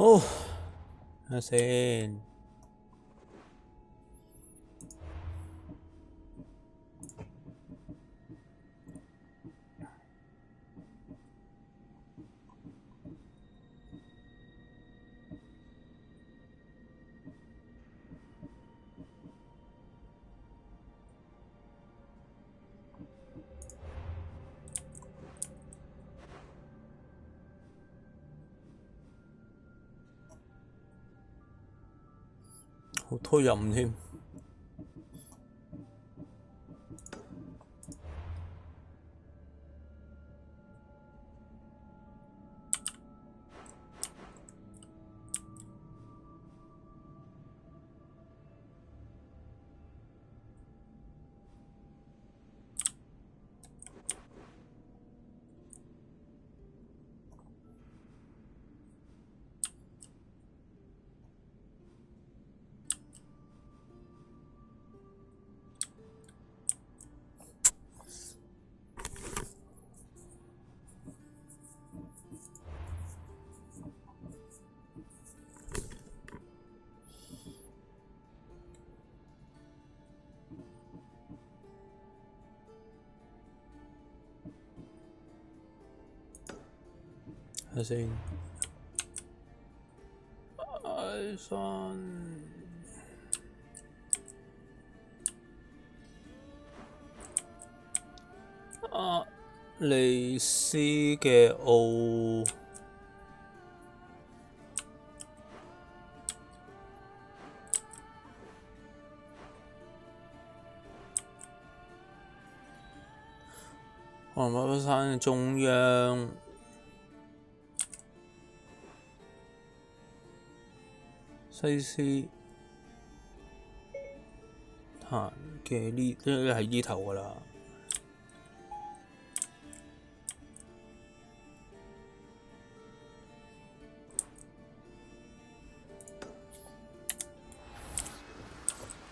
好，睇下先。好推任添。睇下先。艾山。利斯嘅奧。馬鞍山嘅中央。西斯壇嘅呢，都係呢頭噶啦。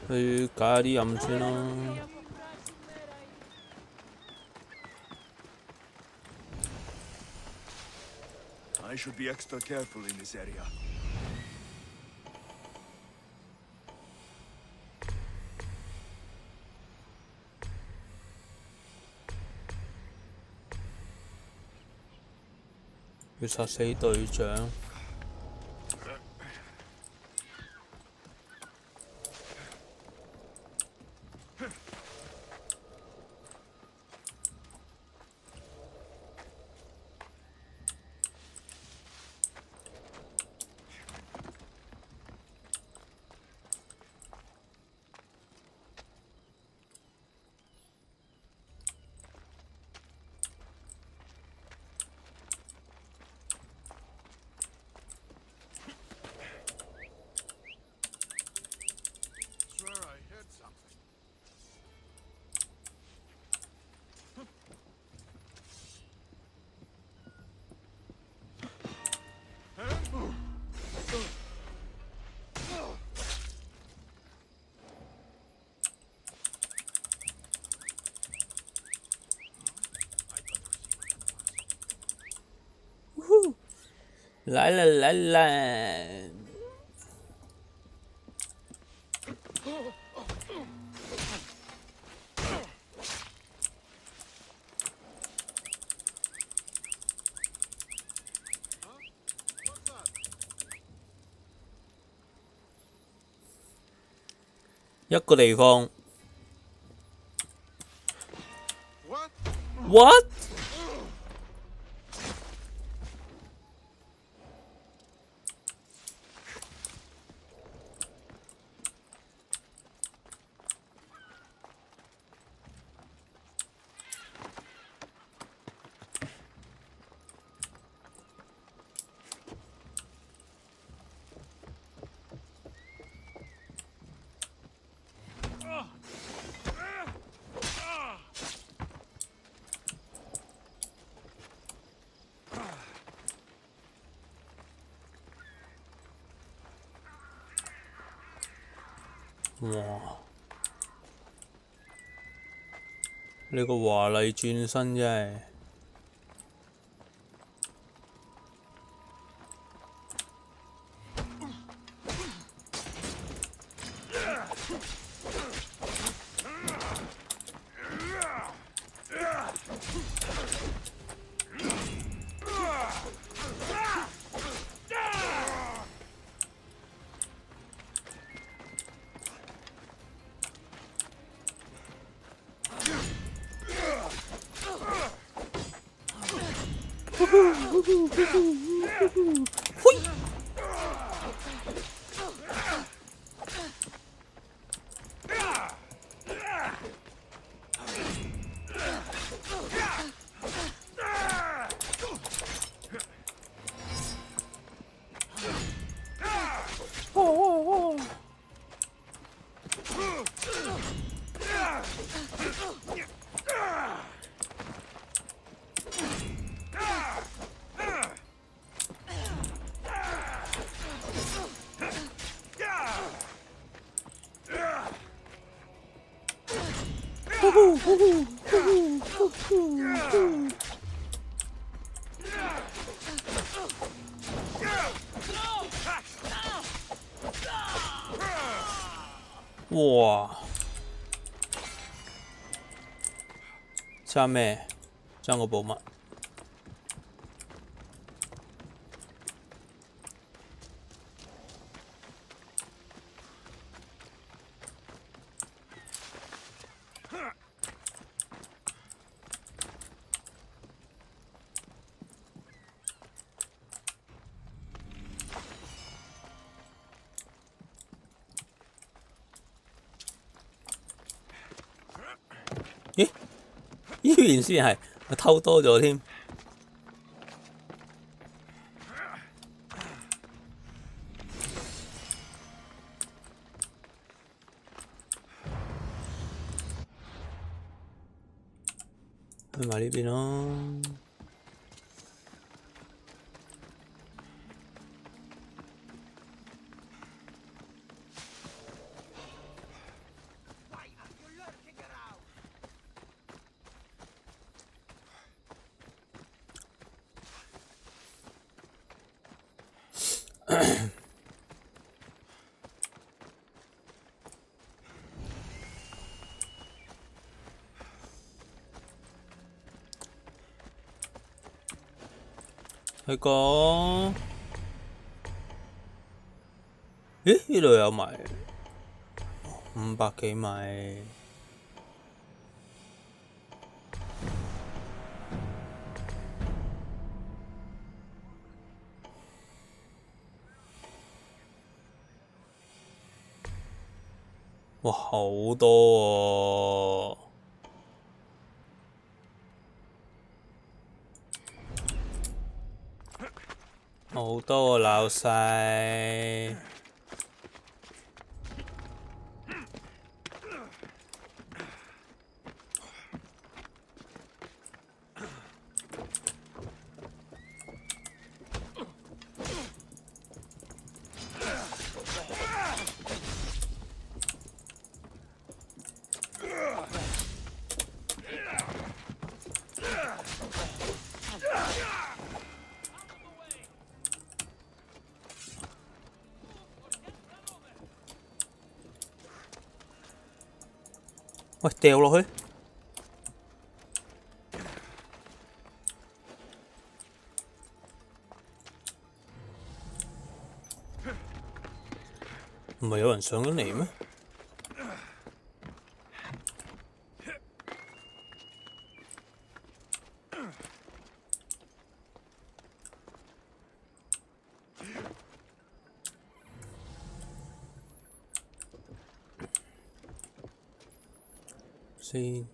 去解下啲任先啦。I should be extra careful in this area.要殺死隊長。來了來了！一個地方。What？哇！你個華麗轉身真係〜哇！差咩？爭個寶物。咦？依然先係我偷多咗添。去埋呢邊咯。去講，咦？呢度有埋500幾米。哇，好多喎！好多喎，老細。喂，掉落去！唔係有人上咗嚟咩？先。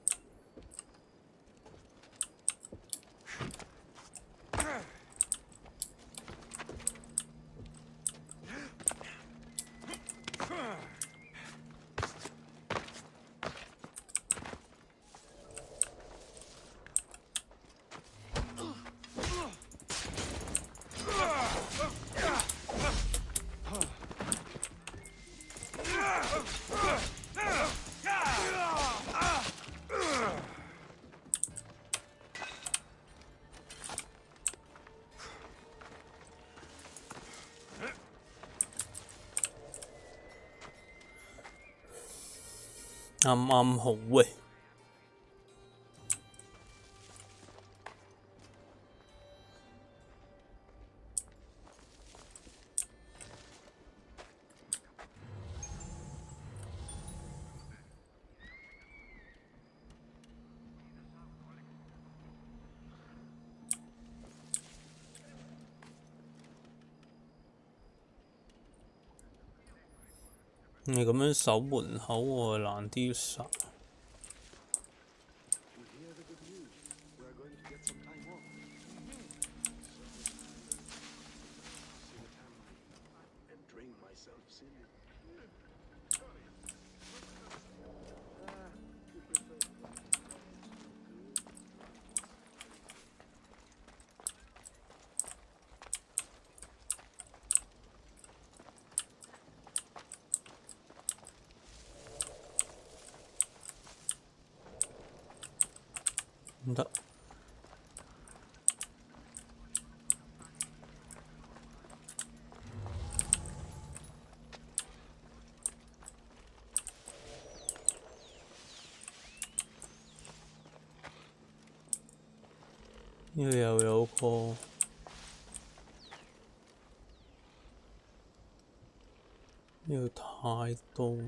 啱啱好喂。你咁樣守門口喎，難啲殺。唔得，呢度又有個，呢度太多。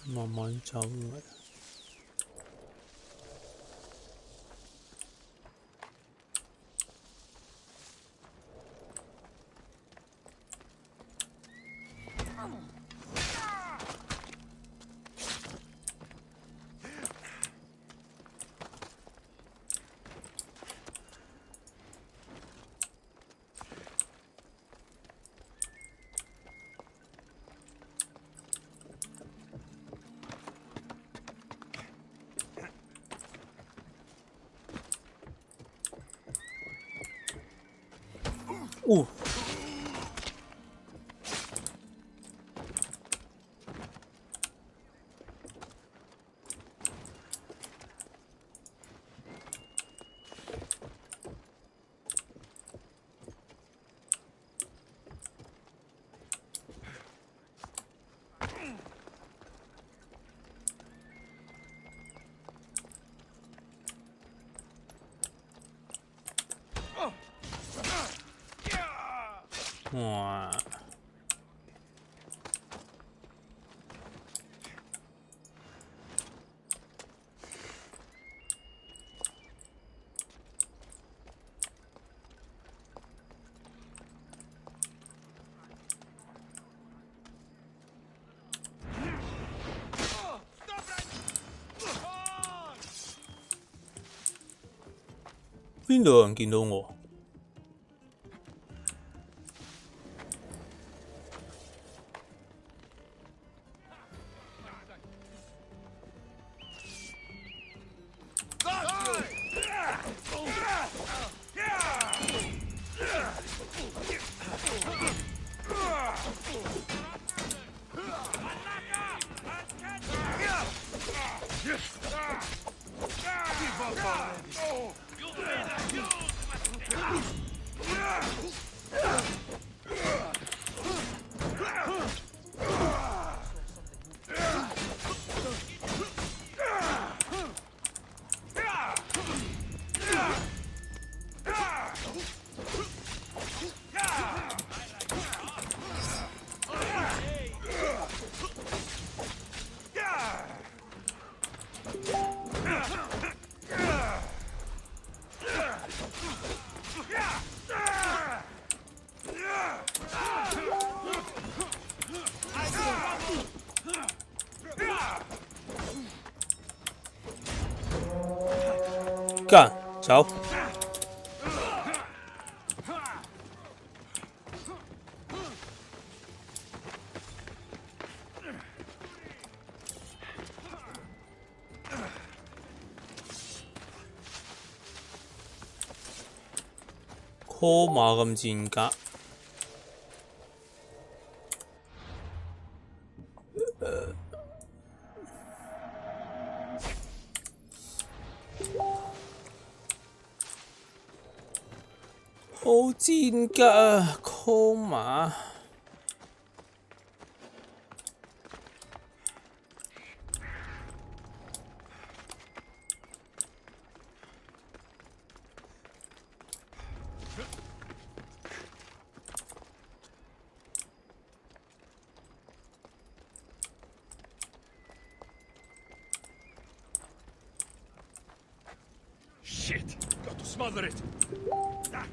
慢慢走嚟。哦，哇！邊度有人見到我？幹，走！call 馬咁賤格。冇戰格啊 ，call 馬。Shit! Got to smother it. Ah.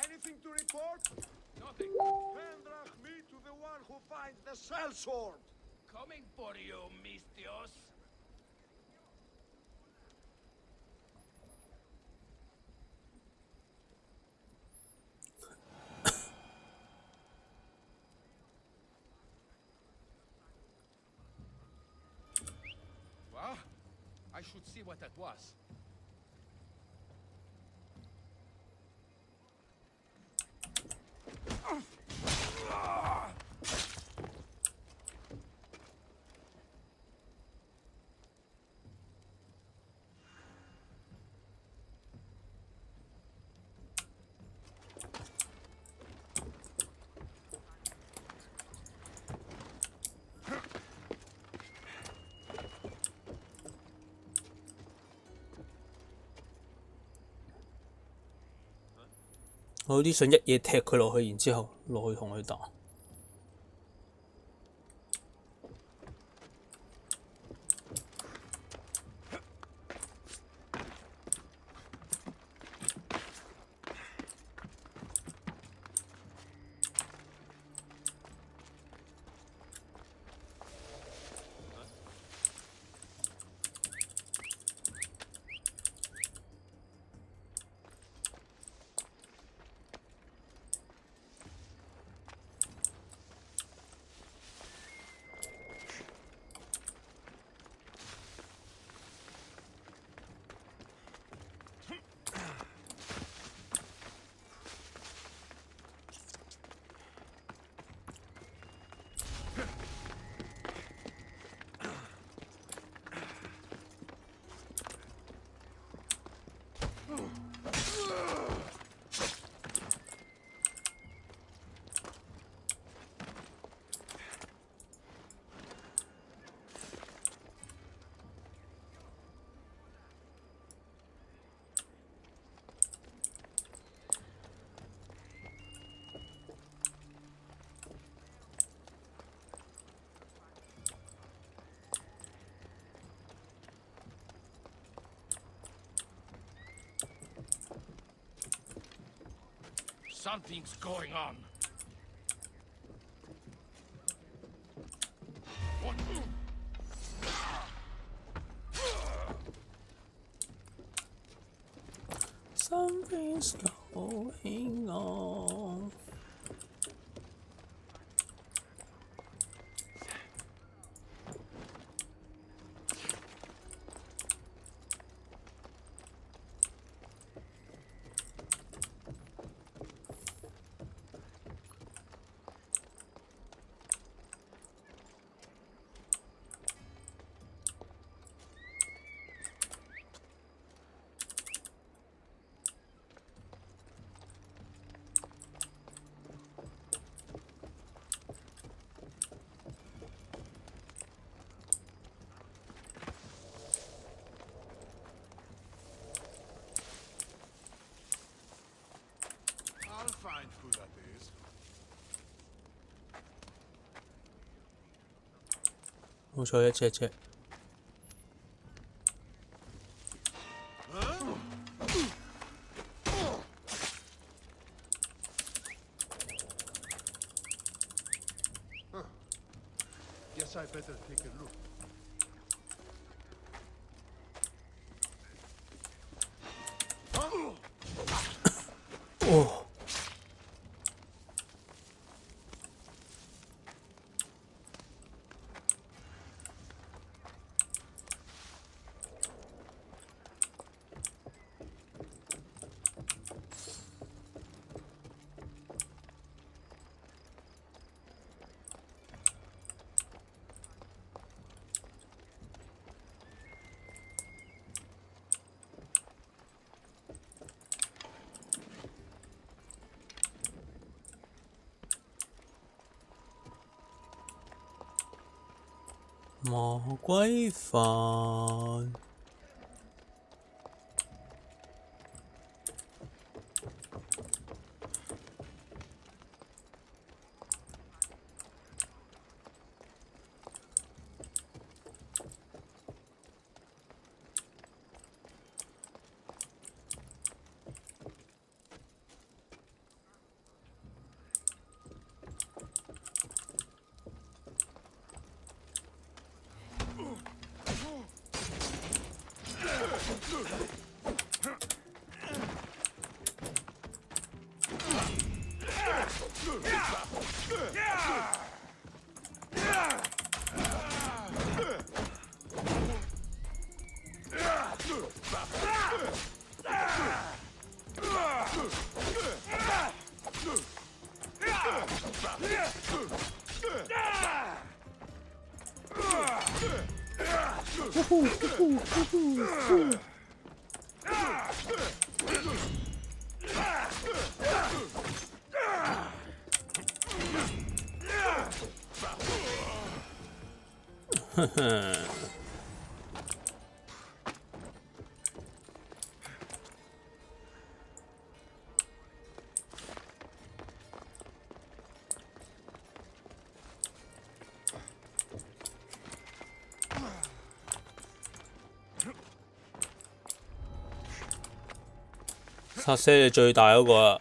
Anything to report? Nothing. Pendrach me to the one who finds the cell sword. Coming for you, Mistios. Well, I should see what that was.我有啲想一嘢踢佢落去，然之後落去同佢打。Something's going on. What? Something's going on. I'll find who that is. 冇錯，一隻隻。Guess I better take a look. Oh. 魔鬼飯。哼哼。殺死你最大嗰個啊！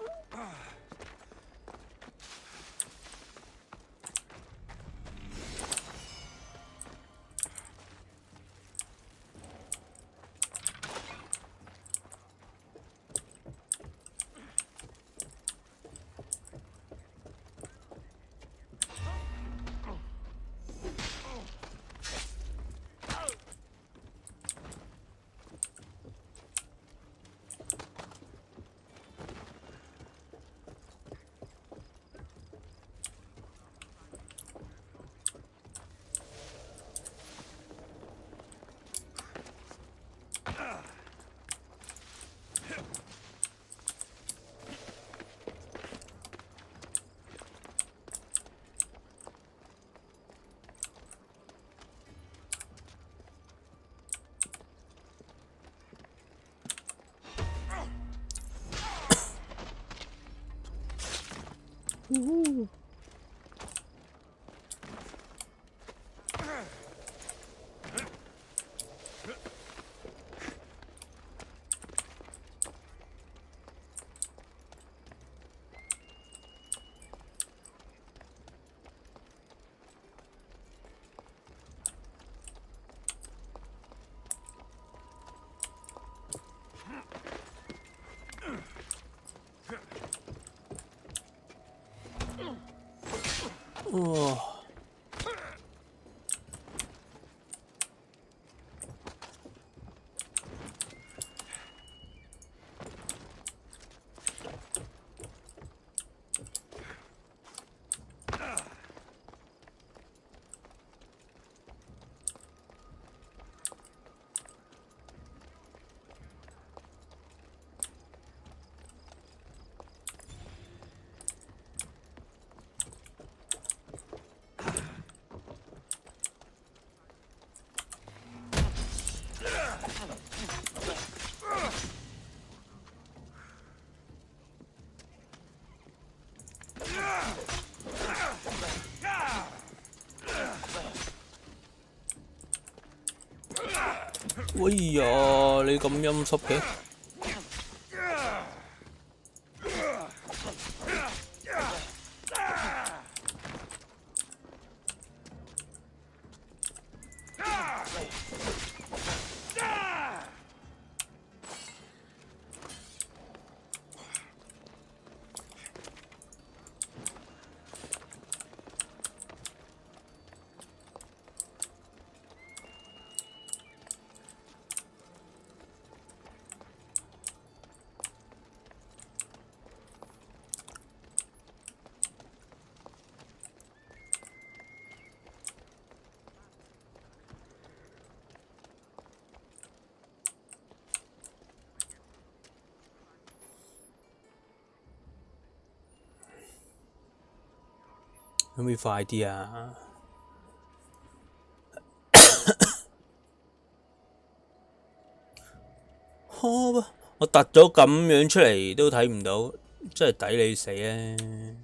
哇！喂呀，你咁陰濕嘅？可唔可以快啲啊？我突咗咁樣出嚟都睇唔到，真係抵你死啊！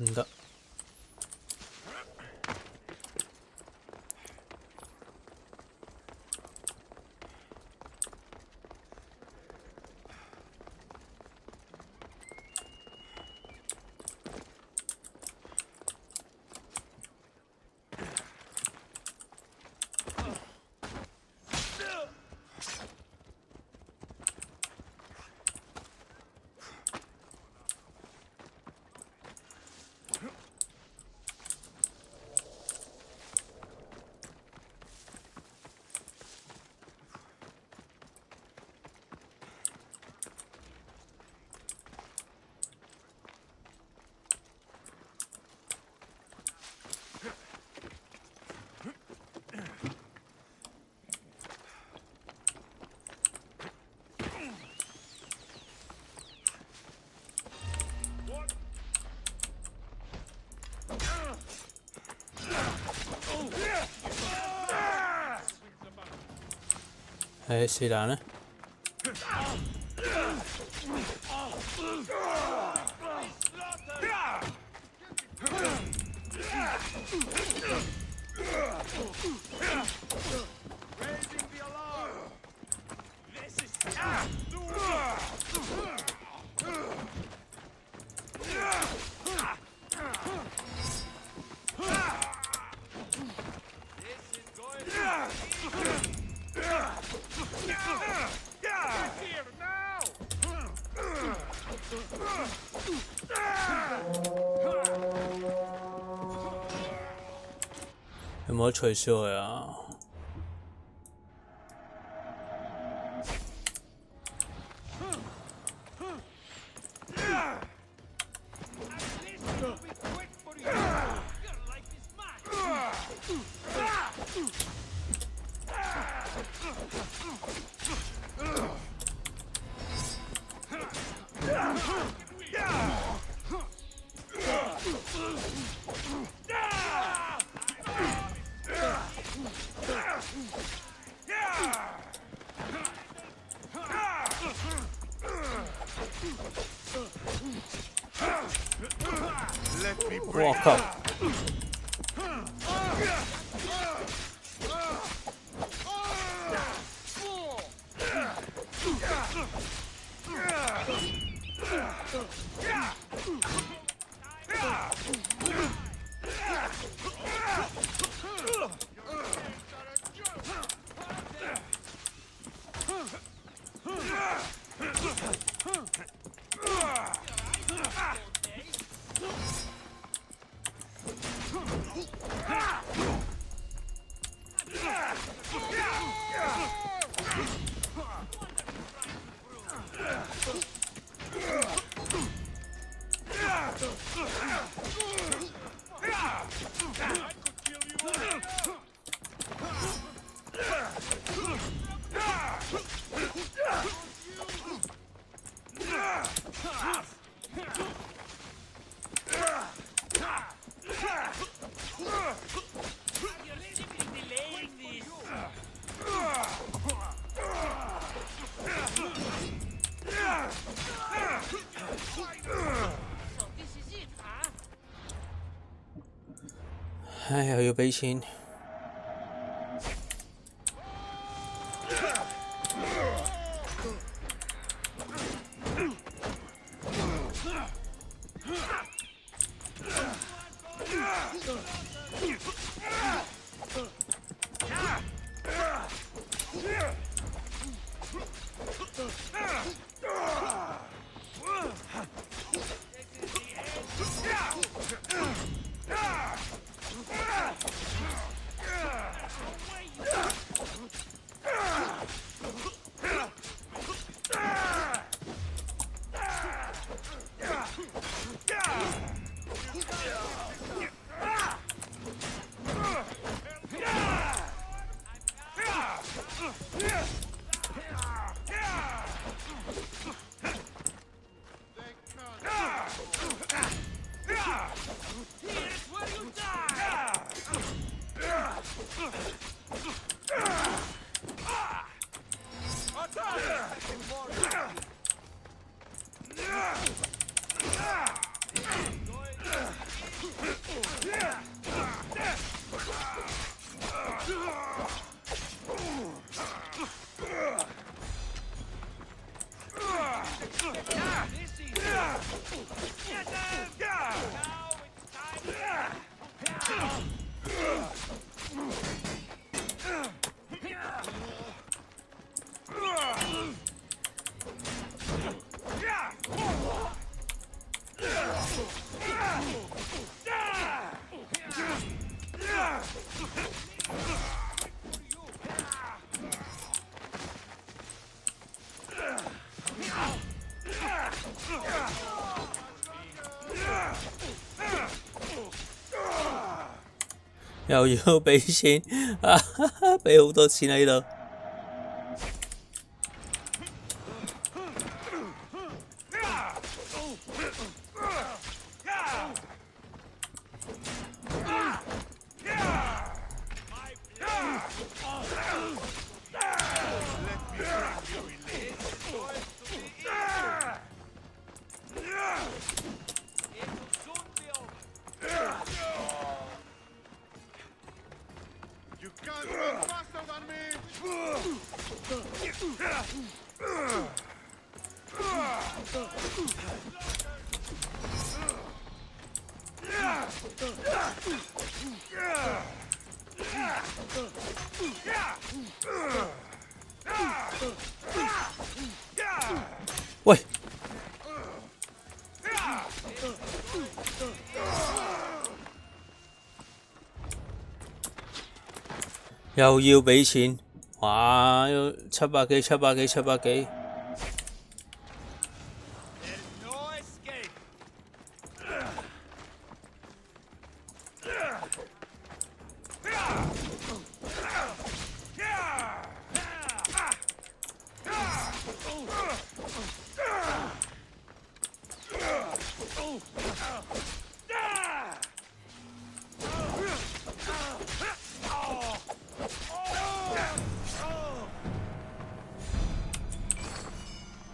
唔得。誒是但啦。有冇得取消佢啊？我靠！唉，又要俾錢。又要俾錢啊！俾好多錢喺度。You can't run faster than me!「喂！又要俾錢，哇！要700幾、700幾、700幾。There's no escape.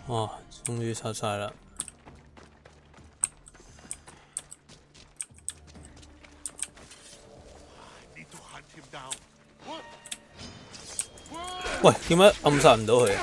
哇！終於拆晒啦！喂，點解暗殺唔到佢啊？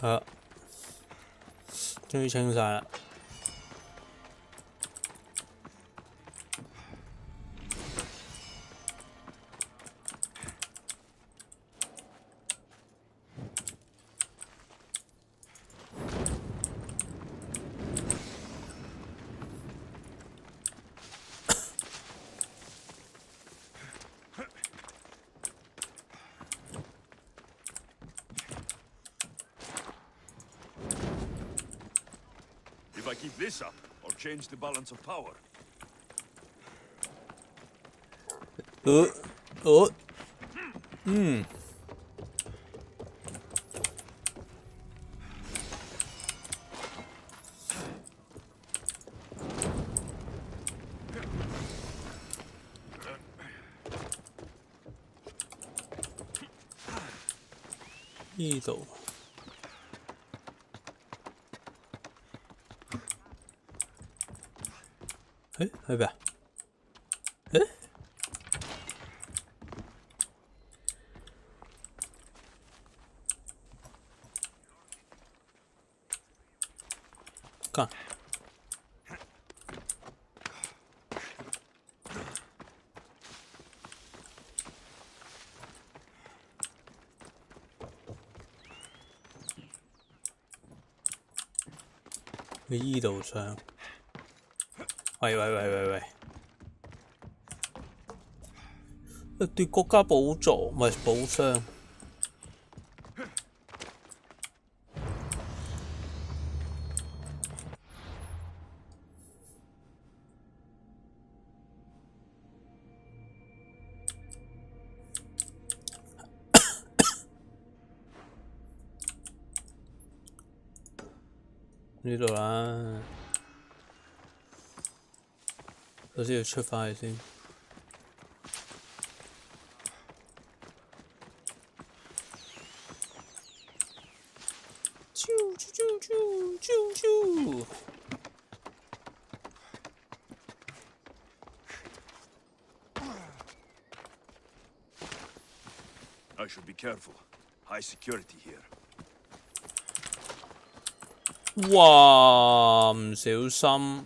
係，終於清晒啦！If I keep this up, I'll change the balance of power. 呢度。誒去邊啊？誒幹去呢度上。喂！奪國家寶藏唔係寶箱。呢度啦，首先要出翻去先。啾！ I should be careful. High security here. 哇！唔小心。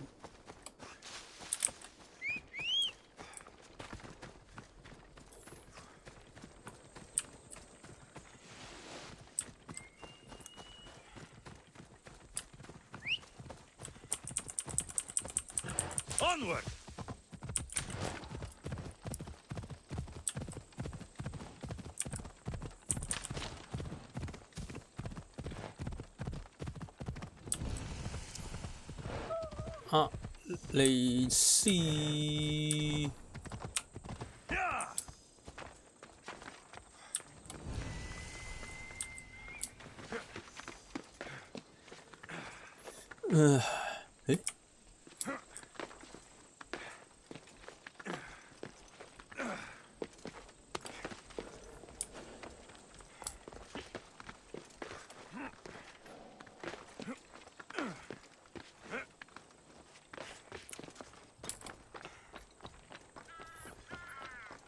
Onward! 啊，利斯。 誒？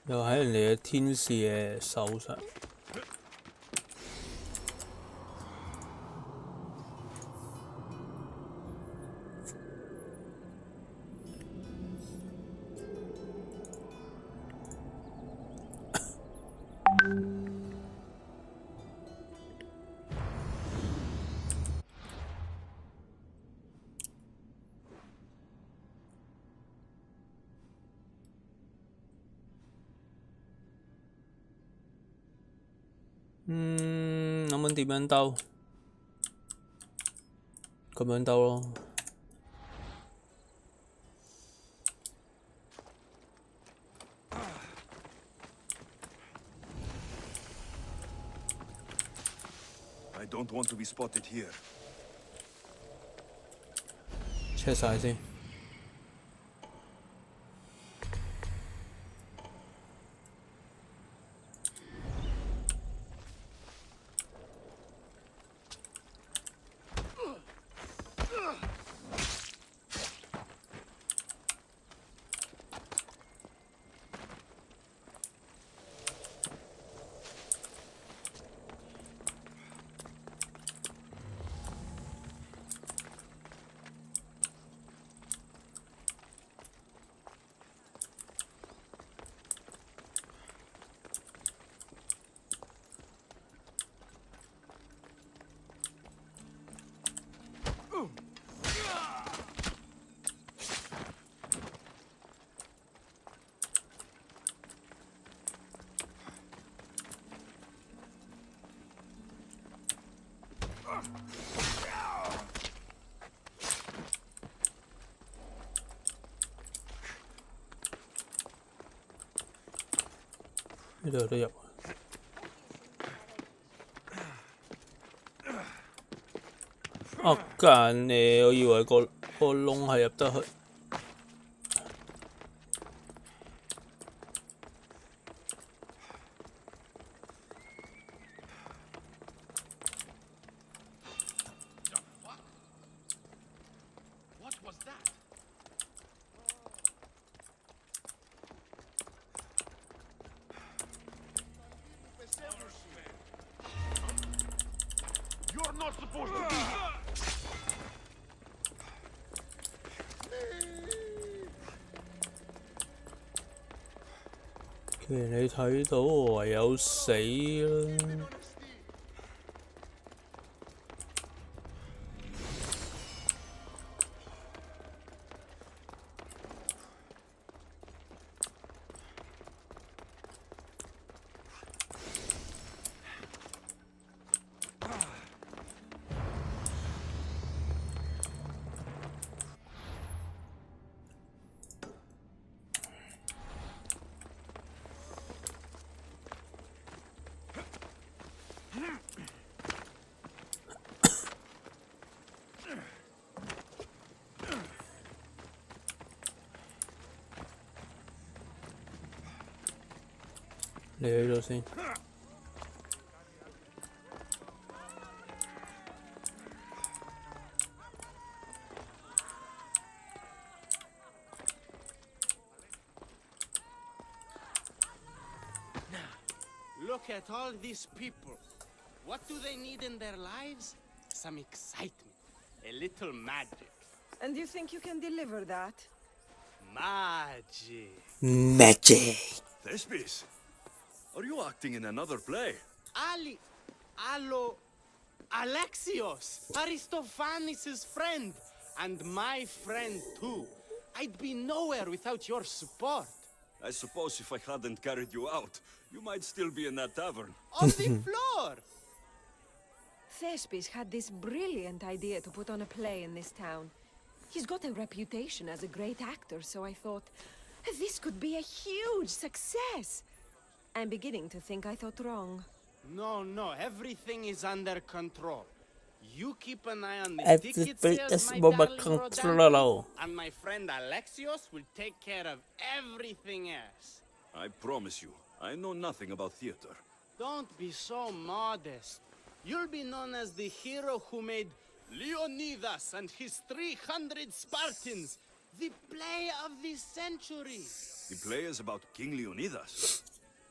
又喺人哋嘅天使嘅手上。諗緊點樣兜？咁樣兜咯。I don't want to be spotted here. check 晒先。 呢度有得入。啊！間你，我以為個窿係入得去。What was that? You're not supposed to be here. 既然你睇到，我唯有死啦。你去咗先。Look at all these people. What do they need in their lives? Some excitement, a little magic. And you think you can deliver that? Magic. Magic。Thespis, are you acting in another play? Alexios, Aristophanes' friend, and my friend too. I'd be nowhere without your support. I suppose if I hadn't carried you out, you might still be in that tavern. On the floor! Thespis had this brilliant idea to put on a play in this town. He's got a reputation as a great actor, so I thought, this could be a huge success. I'm beginning to think I thought wrong. No, everything is under control. You keep an eye on the Everything ticket sales, is my under darling control. Rodante, and my friend Alexios will take care of everything else. I promise you, I know nothing about theater. Don't be so modest. You'll be known as the hero who made Leonidas and his 300 Spartans, the play of the century. The play is about King Leonidas.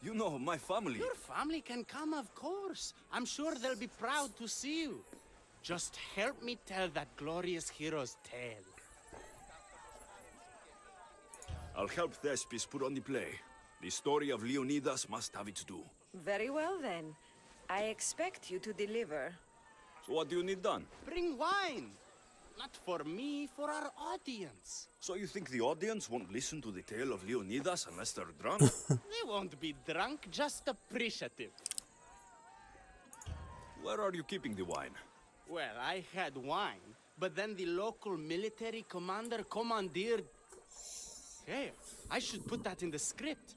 You know, my family... Your family can come, of course. I'm sure they'll be proud to see you. Just help me tell that glorious hero's tale. I'll help Thespis put on the play. The story of Leonidas must have its due. Very well then. I expect you to deliver. So what do you need done? Bring wine. Not for me, for our audience. So you think the audience won't listen to the tale of Leonidas unless they're drunk? They won't be drunk, just appreciative. Where are you keeping the wine? Well, I had wine, but then the local military commander commandeered... Hey, I should put that in the script.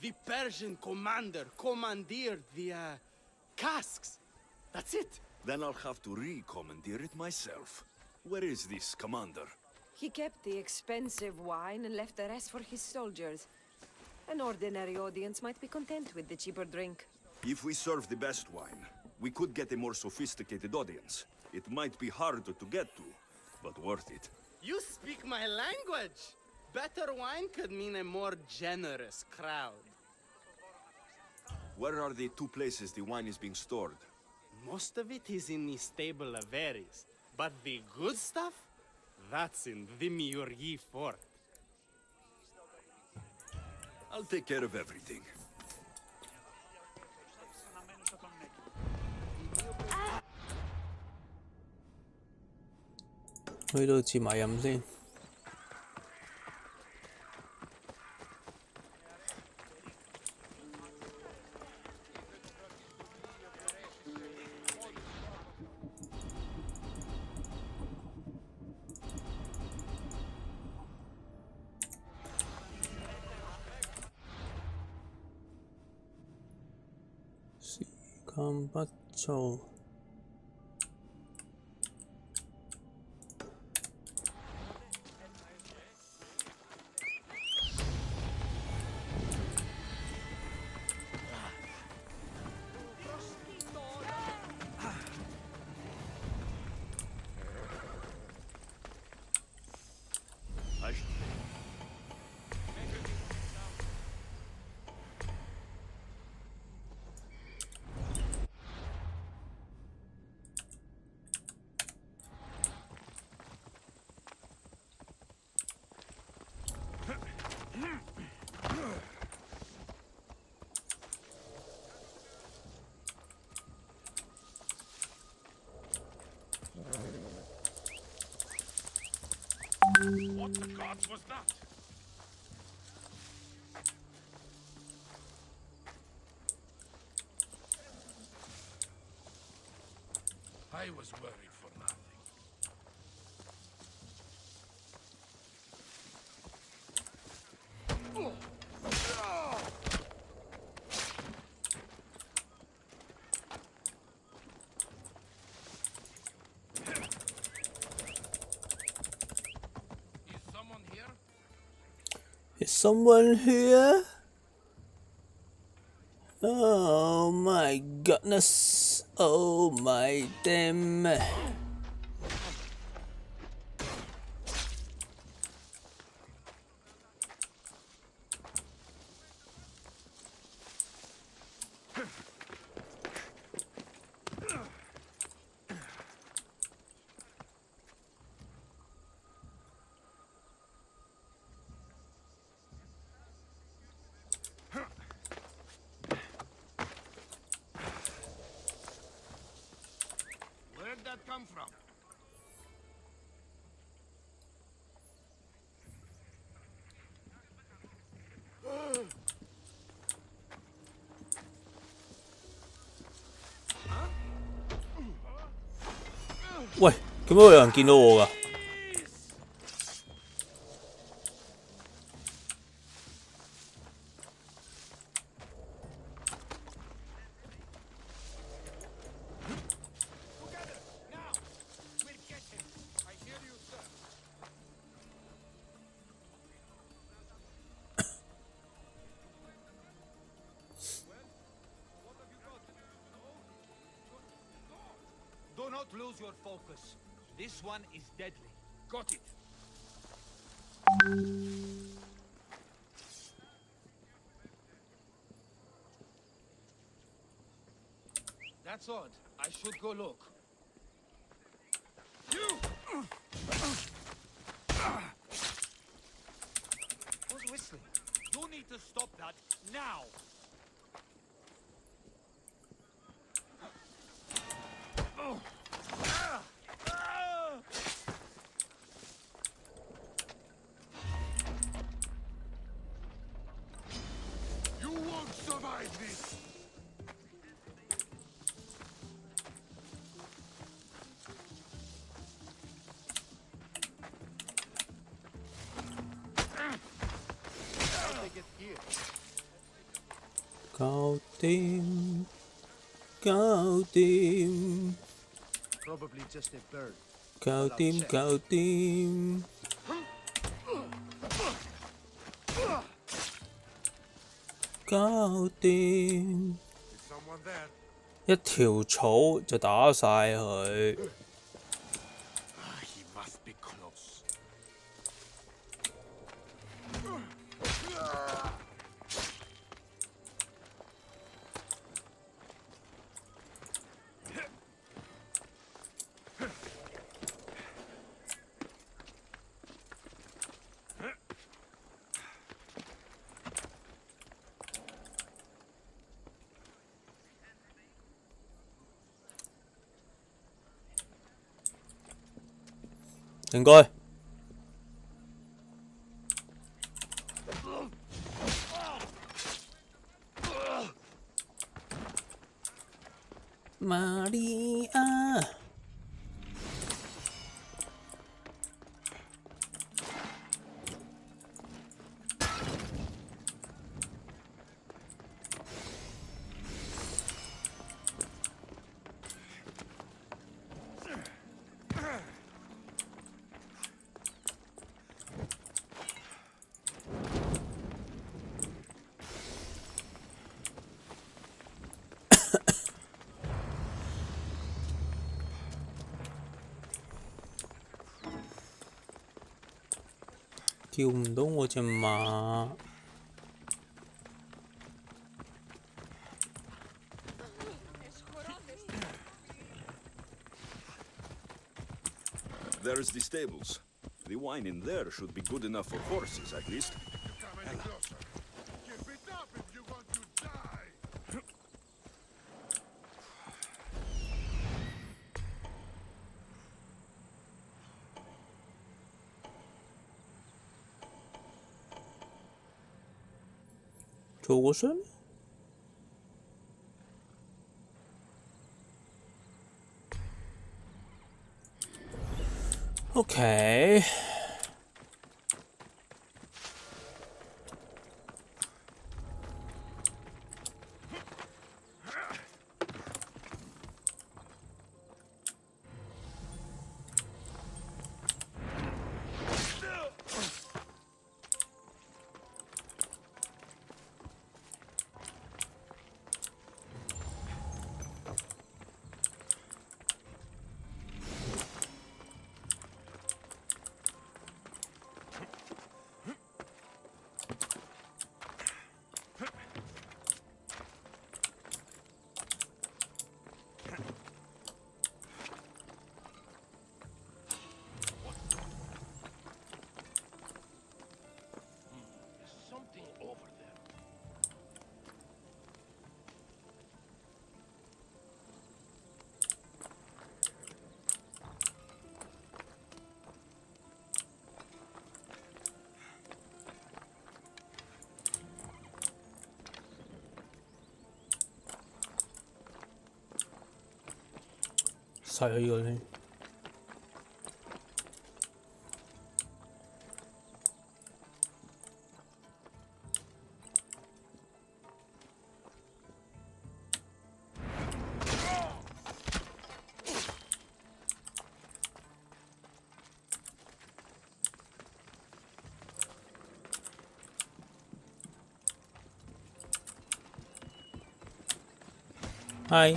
The Persian commander commandeered the, casks. That's it. Then I'll have to re-commandeer it myself. Where is this commander? He kept the expensive wine and left the rest for his soldiers. An ordinary audience might be content with the cheaper drink. If we serve the best wine, we could get a more sophisticated audience. It might be harder to get to, but worth it. You speak my language. Better wine could mean a more generous crowd. Where are the two places the wine is being stored? Most of it is in the stable of Ares, but the good stuff, that's in the Miurgi fort. I'll take care of everything.去到接埋飲先。時間不早。What the gods was that? I was worried for nothing. Is someone here? Is someone here? Oh my goodness! Oh my damn! 喂，點解會有人見到我㗎？Do not lose your focus. This one is deadly. Got it. That's odd. I should go look. You! Who's whistling? You need to stop that now. You won't survive this. How'd they get here? 搞掂，搞掂， Probably just a bird. 搞掂，搞掂，搞掂， Is someone there? 一條草就打晒佢。He must be close. 應該。瑪利亞，叫唔到我隻馬。There's the stables. The wine in there should be good enough for horses, at least. Coming closer. Give it up if you want to die.做過傷咩？OK。晒佢呢個先。係。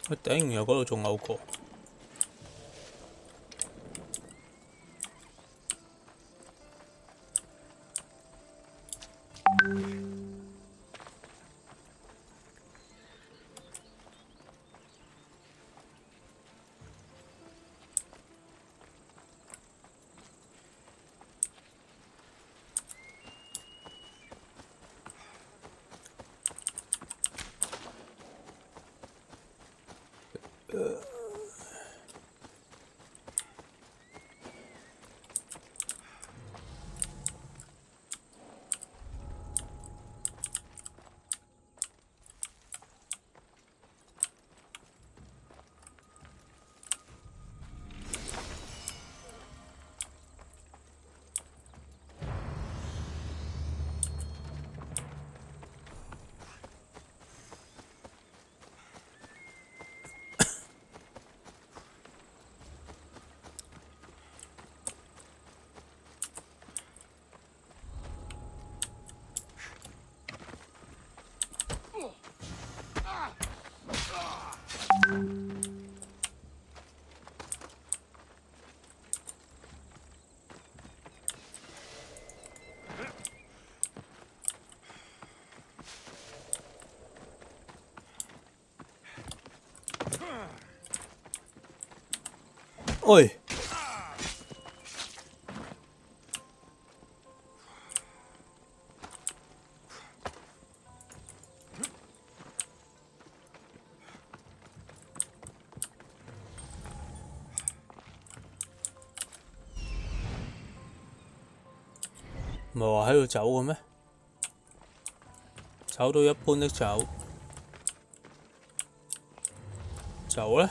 我頂，原來嗰度仲有個。喂！唔係話喺度走嘅咩？走到一半的走，走咧？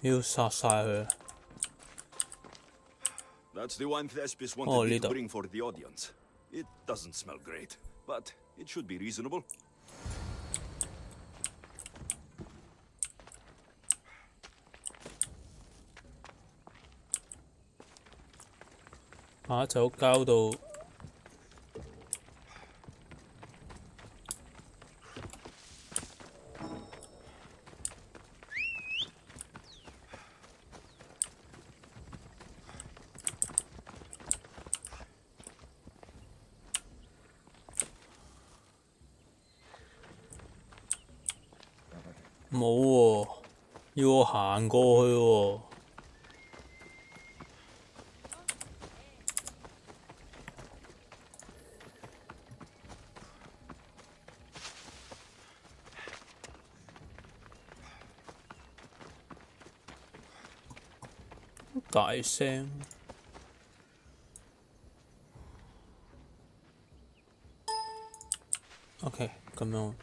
要殺晒佢。That's the wine Thespis wanted me to 呢度。bring for the audience. It doesn't smell great, but it should be reasonable. 把酒交到。冇喎，要我行過去喎。大聲。OK， 咁樣。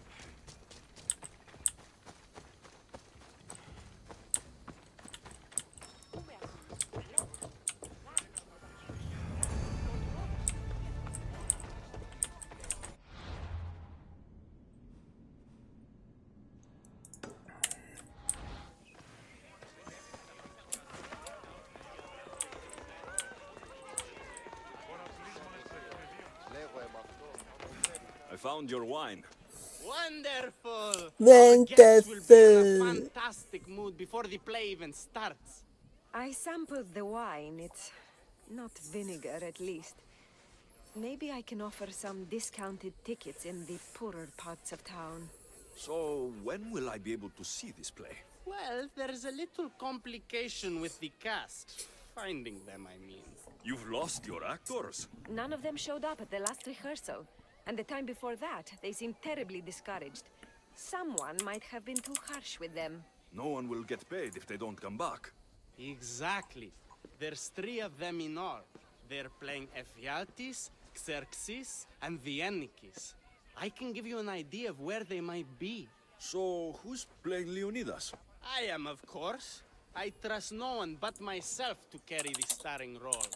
found your wine. Wonderful! Wonderful. The guests will be in a fantastic mood before the play even starts. I sampled the wine. It's not vinegar, at least. Maybe I can offer some discounted tickets in the poorer parts of town. So, when will I be able to see this play? Well, there's a little complication with the cast. Finding them, I mean. You've lost your actors. None of them showed up at the last rehearsal. And the time before that, they seemed terribly discouraged. Someone might have been too harsh with them. No one will get paid if they don't come back. Exactly. There's 3 of them in all. They're playing Ephialtes, Xerxes, and Viennikis. I can give you an idea of where they might be. So, who's playing Leonidas? I am, of course. I trust no one but myself to carry the starring role.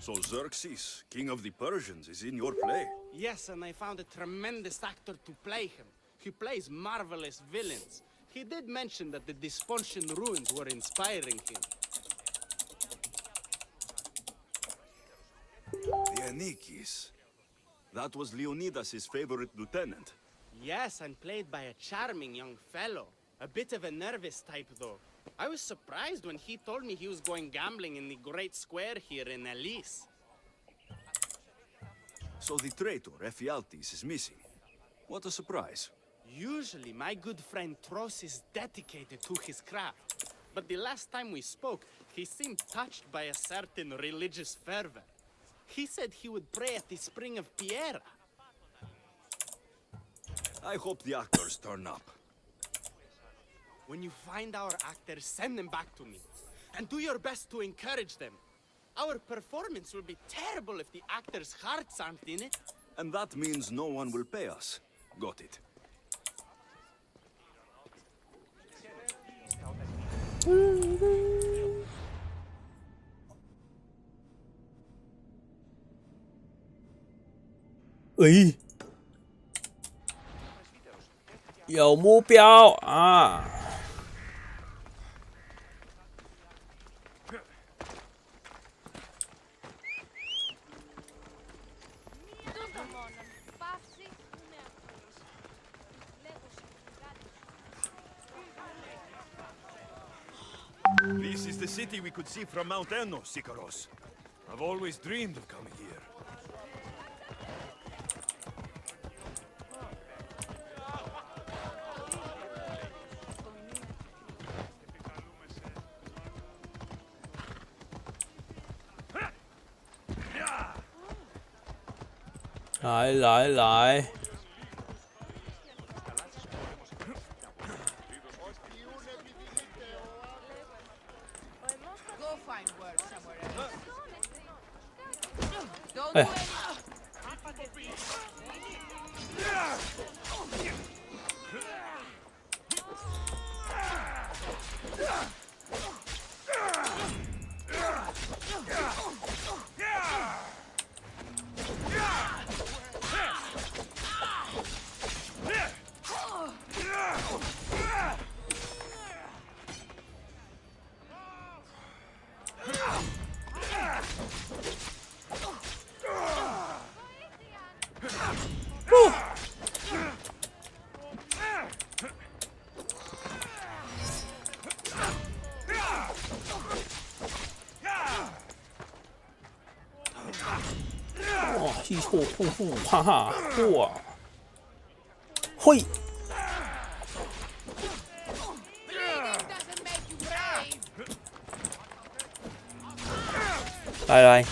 So Xerxes, king of the Persians, is in your play? Yes, and I found a tremendous actor to play him. He plays marvelous villains. He did mention that the Despontian ruins were inspiring him. Viennikis. That was Leonidas' favorite lieutenant. Yes, and played by a charming young fellow. A bit of a nervous type, though. I was surprised when he told me he was going gambling in the Great Square here in Elise. So the traitor, Ephialtes, is missing. What a surprise. Usually, my good friend Tros is dedicated to his craft. But the last time we spoke, he seemed touched by a certain religious fervor. He said he would pray at the spring of Piera. I hope the actors turn up. When you find our actors, send them back to me. And do your best to encourage them. Our performance will be terrible if the actors' hearts aren't in it. And that means no one will pay us. Got it. Ê, 有目標啊！This is the city we could see from Mount Enno, Sikaros. I've always dreamed of coming here.來！ Go find work somewhere else. 哎呀， 哇，一错痛负，哈哈，哇，嘿， Bleeding doesn't make you brave. 來！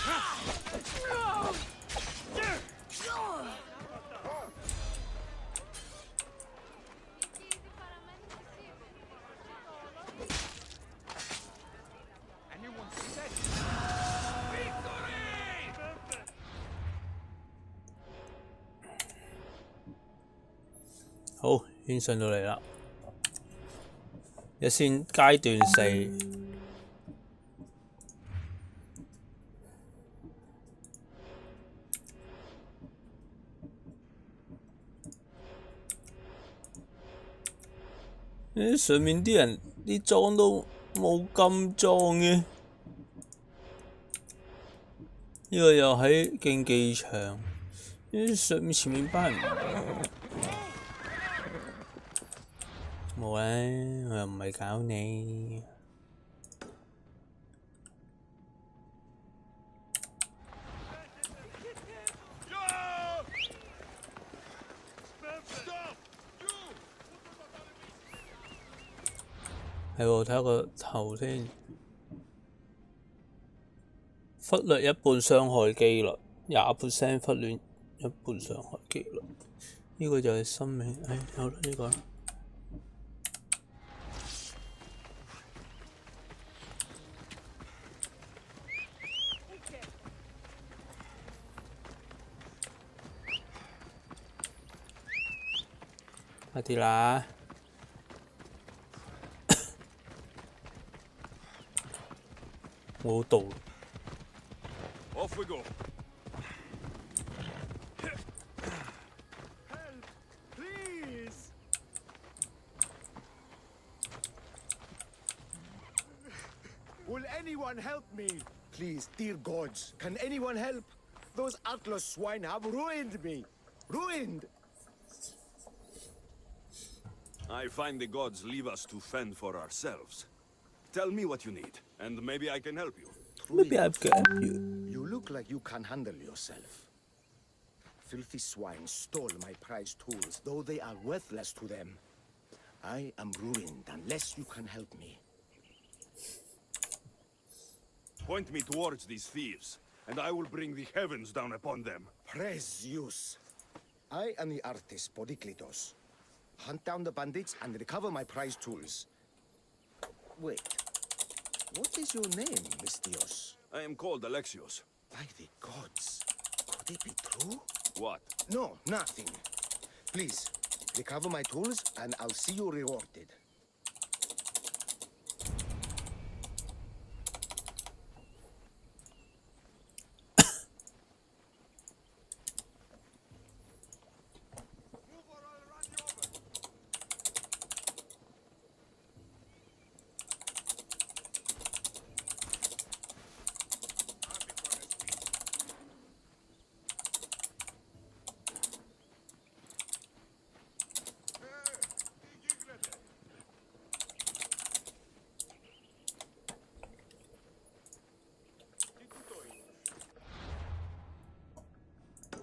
Anyone said好，已經上到嚟啦。一先階段4，上面啲人啲裝都冇咁裝嘅。呢個又喺競技場，上面前面班人冇咧，我又唔係搞你。係喎，睇下個頭先。忽略一半傷害機率，20%忽略一半傷害機率。呢個就係生命。有啦呢個。快啲啦！我到。Off we go. Please! Will anyone help me? Please, dear gods, can anyone help? Those Atlas swine have ruined me. Ruined! I find the gods leave us to fend for ourselves. Tell me what you need, and maybe I can help you. Maybe I can help you. You look like you can handle yourself. Filthy swine stole my prized tools, though they are worthless to them. I am ruined unless you can help me. Point me towards these thieves, and I will bring the heavens down upon them. Praise Zeus. I am the artist Podiklitos. Hunt down the bandits and recover my prized tools. Wait. What is your name, Mystios? I am called Alexios. By the gods. Could it be true? What? No, nothing. Please, recover my tools and I'll see you rewarded.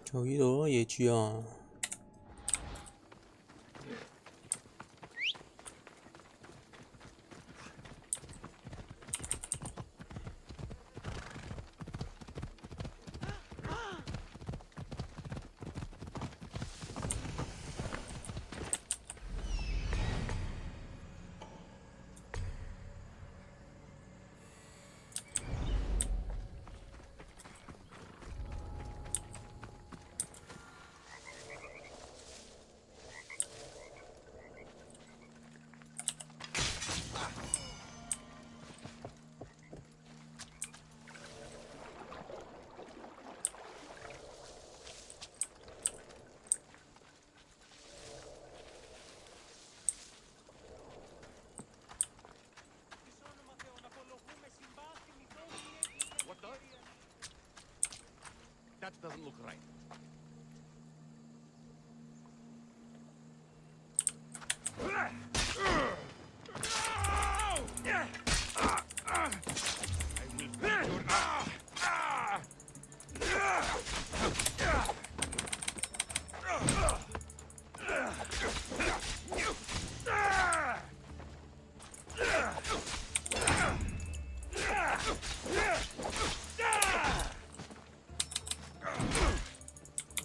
就呢度咯，野豬啊！That doesn't look right.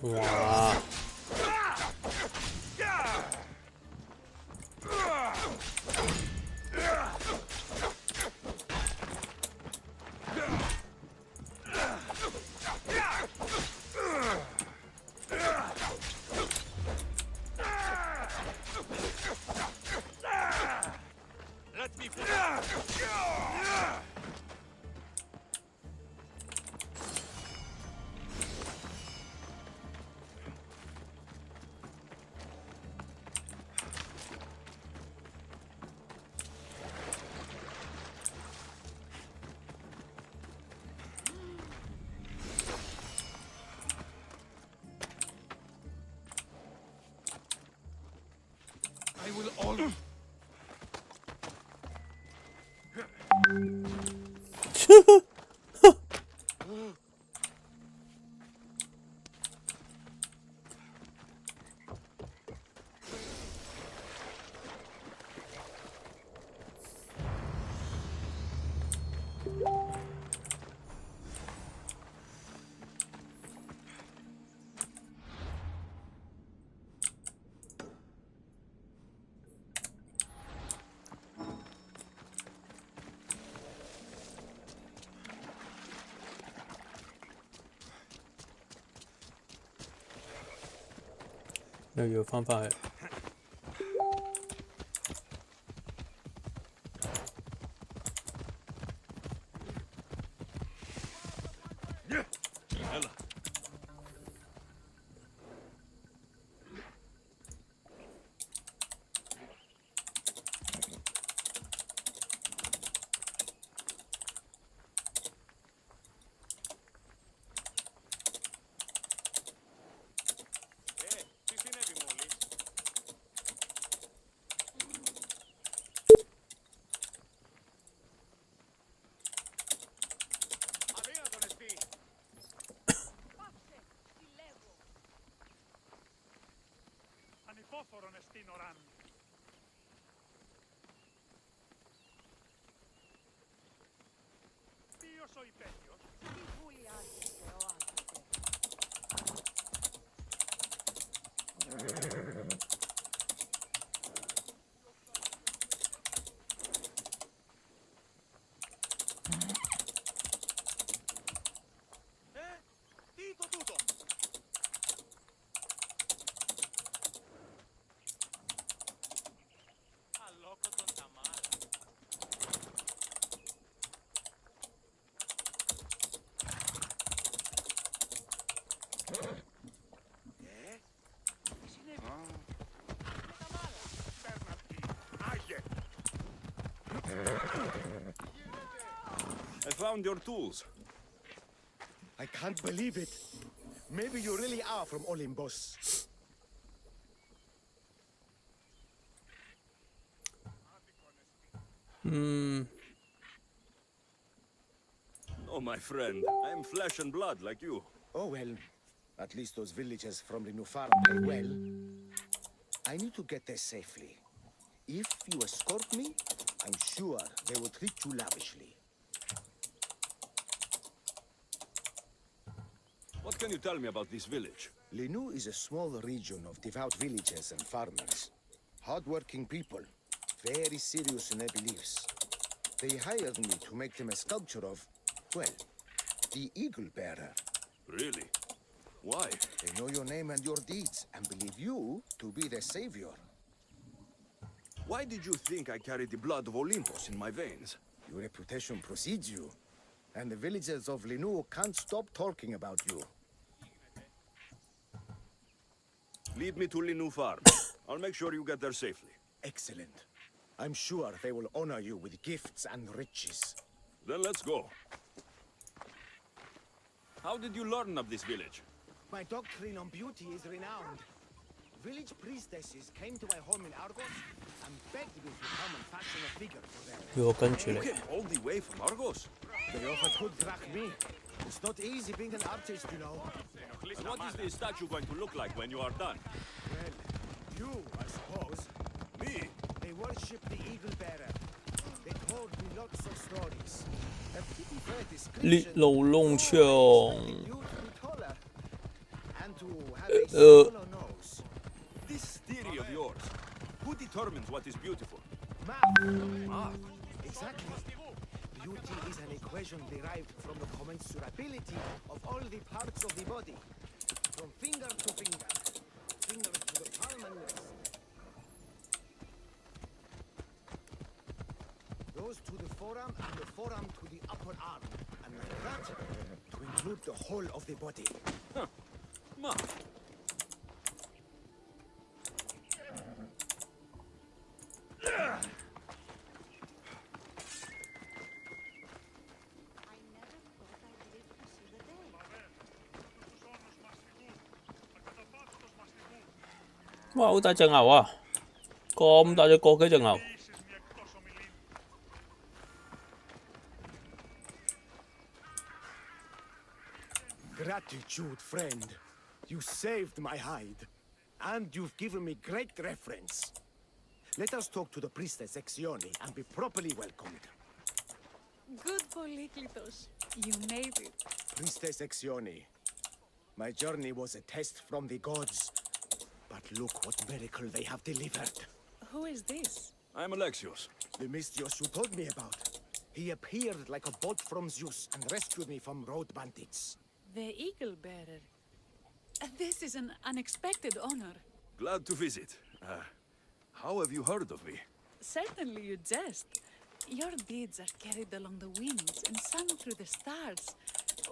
Wow. Let me 又要翻返去。来了。Τι συνέβη μόλις? Αδύνατον εστί. Ανυπόφορον εστίν οράν. Ποιος ο υπέτειος? Τι το τούτο? Αλόκοτον τα μάρα. Τι συνέβη? Τα μάρα. Πέρναρχη, Άγιε. I found your tools. I can't believe it. Maybe you really are from Olympus. Oh, my friend, I am flesh and blood like you. Oh well, at least those villagers from the new farm pay well. I need to get there safely. If you escort me, I'm sure they will treat you lavishly. What can you tell me about this village? Linu is a small region of devout villagers and farmers. Hard-working people, very serious in their beliefs. They hired me to make them a sculpture of, well, the Eagle Bearer. Really? Why? They know your name and your deeds and believe you to be their savior. Why did you think I carried the blood of Olympus in my veins? Your reputation precedes you, and the villagers of Linu can't stop talking about you. Lead me to Linu Farm. I'll make sure you get there safely. Excellent. I'm sure they will honor you with gifts and riches. Then let's go. How did you learn of this village? My doctrine on beauty is renowned. Village priestesses came to my home in Argos and begged me to come and fashion a figure for them. 要我跟住 You 你。 came all the way from Argos? They offered good drachmi. It's not easy being an artist, you know. And what is this statue going to look like when you are done? Well, you, I suppose. Me? They worship the Eagle Bearer. They told me lots of stories. A pretty fair 烈 description. 怒弄槍， Expecting you to be taller and to have a smaller nose. This theory of yours. Who determines what is beautiful? Math. Exactly. Beauty is an equation derived from the commensurability of all the parts of the body. From finger to finger. Finger to the palm and wrist. Those to the forearm and the forearm to the upper arm. And like that, to include the whole of the body. Ma.哇！好大隻牛啊！咁大隻個幾隻牛？ Gratitude, friend. You saved my hide. And you've given me great reference. Let us talk to the priestess Exioni and be properly welcomed. Good Polyklitos. You made it. Priestess Exioni, my journey was a test from the gods. But look what miracle they have delivered. Who is this? I'm Alexios. The Mystios you told me about. He appeared like a bolt from Zeus and rescued me from road bandits. The Eagle Bearer. This is an unexpected honor. Glad to visit. How have you heard of me? Certainly you jest. Your deeds are carried along the winds and sung through the stars.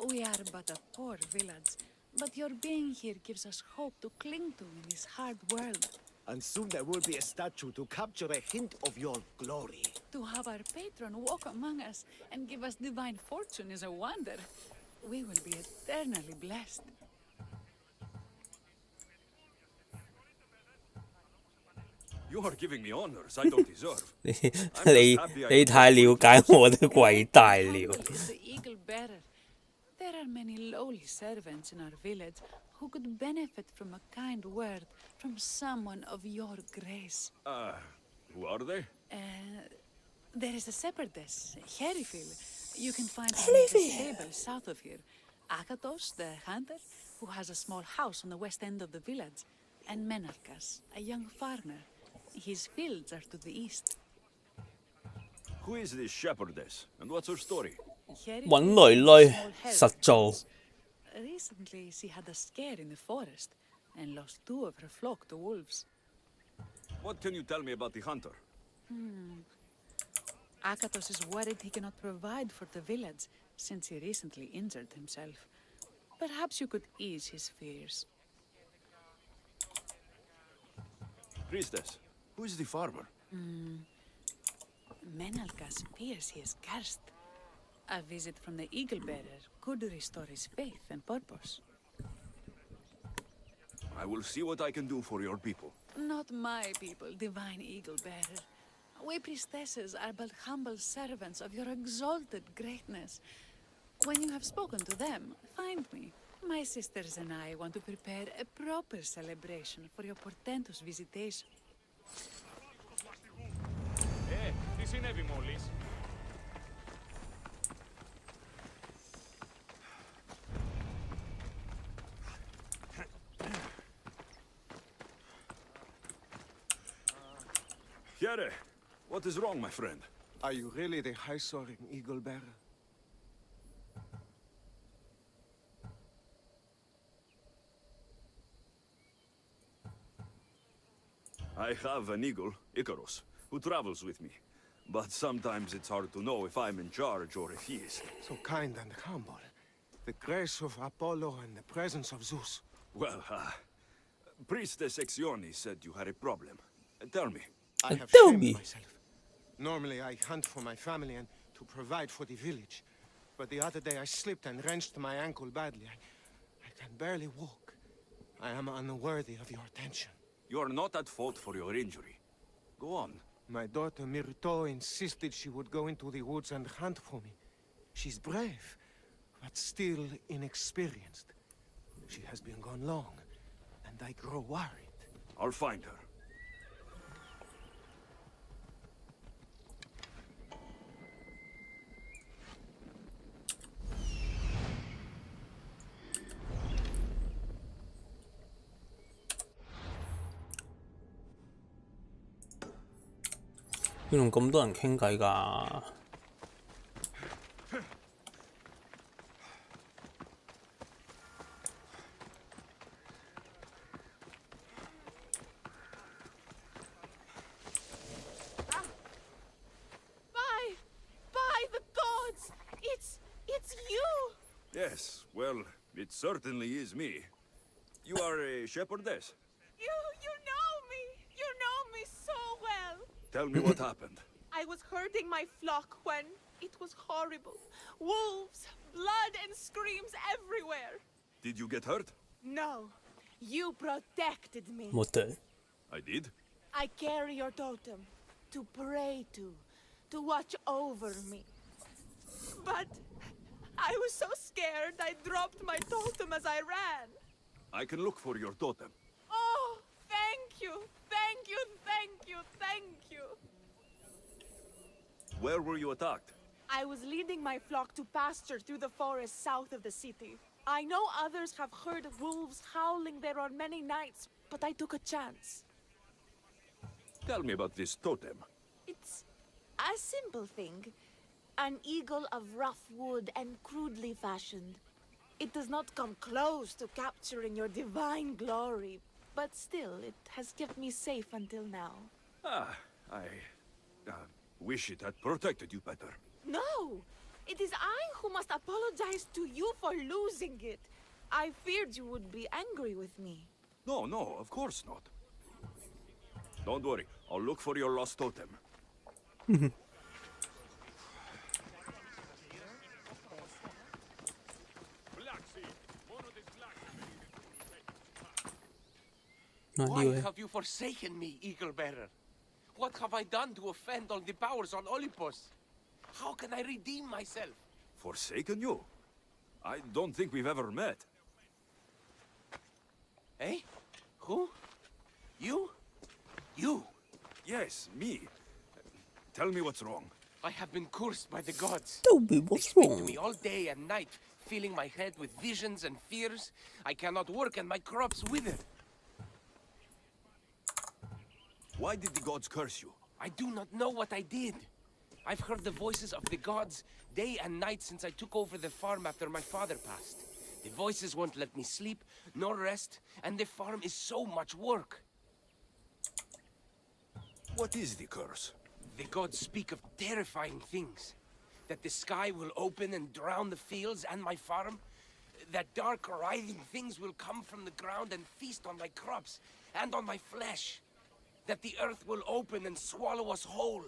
We are but a poor village, but your being here gives us hope to cling to in this hard world. And soon there will be a statue to capture a hint of your glory. To have our patron walk among us and give us divine fortune is a wonder. We will be eternally blessed. You are giving me honors I don't deserve. 你太了解我的偉大了。 Humble is the Eagle Bearer. There are many lowly servants in our village who could benefit from a kind word from someone of your grace. Who are they? There is a shepherdess, Herifil. You can find her in the stable south of here. Akatos, the hunter, who has a small house on the west end of the village. And Menarkas, a young farmer. His fields are to the east. Who is this shepherdess, and what's her story? 揾女女實做。 Recently, she had a scare in the forest and lost 2 of her flock to wolves. What can you tell me about the hunter? Akatos is worried he cannot provide for the village since he recently injured himself. Perhaps you could ease his fears. Priestess, who is the farmer? Menalkas fears he is cursed. A visit from the Eagle Bearer could restore his faith and purpose. I will see what I can do for your people. Not my people, divine Eagle Bearer. We priestesses are but humble servants of your exalted greatness. When you have spoken to them, find me. My sisters and I want to prepare a proper celebration for your portentous visitation. Τι συνέβη μόλις? Here, what is wrong, my friend? Are you really the high-soaring eagle bearer? I have an eagle, Icarus, who travels with me. But sometimes it's hard to know if I'm in charge or if he is. So kind and humble. The grace of Apollo and the presence of Zeus. Well, Priestess Exioni said you had a problem. Tell me. I have Tell shamed me. myself. Normally I hunt for my family and to provide for the village. But the other day I slipped and wrenched my ankle badly. I can barely walk. I am unworthy of your attention. You are not at fault for your injury. Go on. My daughter Myrto insisted she would go into the woods and hunt for me. She's brave, but still inexperienced. She has been gone long, and I grow worried. I'll find her.要同咁多人傾偈㗎？ By the gods! It's you! Yes, well, it certainly is me. You are a shepherdess. You know me! You know me so well! Tell me what happened. I was herding my flock when it was horrible. Wolves, blood and screams everywhere. Did you get hurt? No, you protected me. 冇對。 I did. I carry your totem to pray to watch over me. But I was so scared I dropped my totem as I ran. I can look for your totem. Oh, thank you, thank you, thank you, thank you. Where were you attacked? I was leading my flock to pasture through the forest south of the city. I know others have heard wolves howling there on many nights, but I took a chance. Tell me about this totem. It's a simple thing. An eagle of rough wood and crudely fashioned. It does not come close to capturing your divine glory, but still, it has kept me safe until now. I wish it had protected you better. No! It is I who must apologize to you for losing it. I feared you would be angry with me. No, no, of course not. Don't worry, I'll look for your lost totem. Why Anyway, have you forsaken me, Eagle Bearer? What have I done to offend all the powers on Olympus? How can I redeem myself? Forsaken you? I don't think we've ever met. Eh? Who? You? You? Yes, me. Tell me what's wrong. I have been cursed by the gods. tell me They what's speak to wrong. me all day and night, filling my head with visions and fears. I cannot work and my crops wither. Why did the gods curse you? I do not know what I did. I've heard the voices of the gods day and night since I took over the farm after my father passed. The voices won't let me sleep, nor rest, and the farm is so much work. What is the curse? The gods speak of terrifying things. That the sky will open and drown the fields and my farm. That dark, writhing things will come from the ground and feast on my crops and on my flesh. That the earth will open and swallow us whole.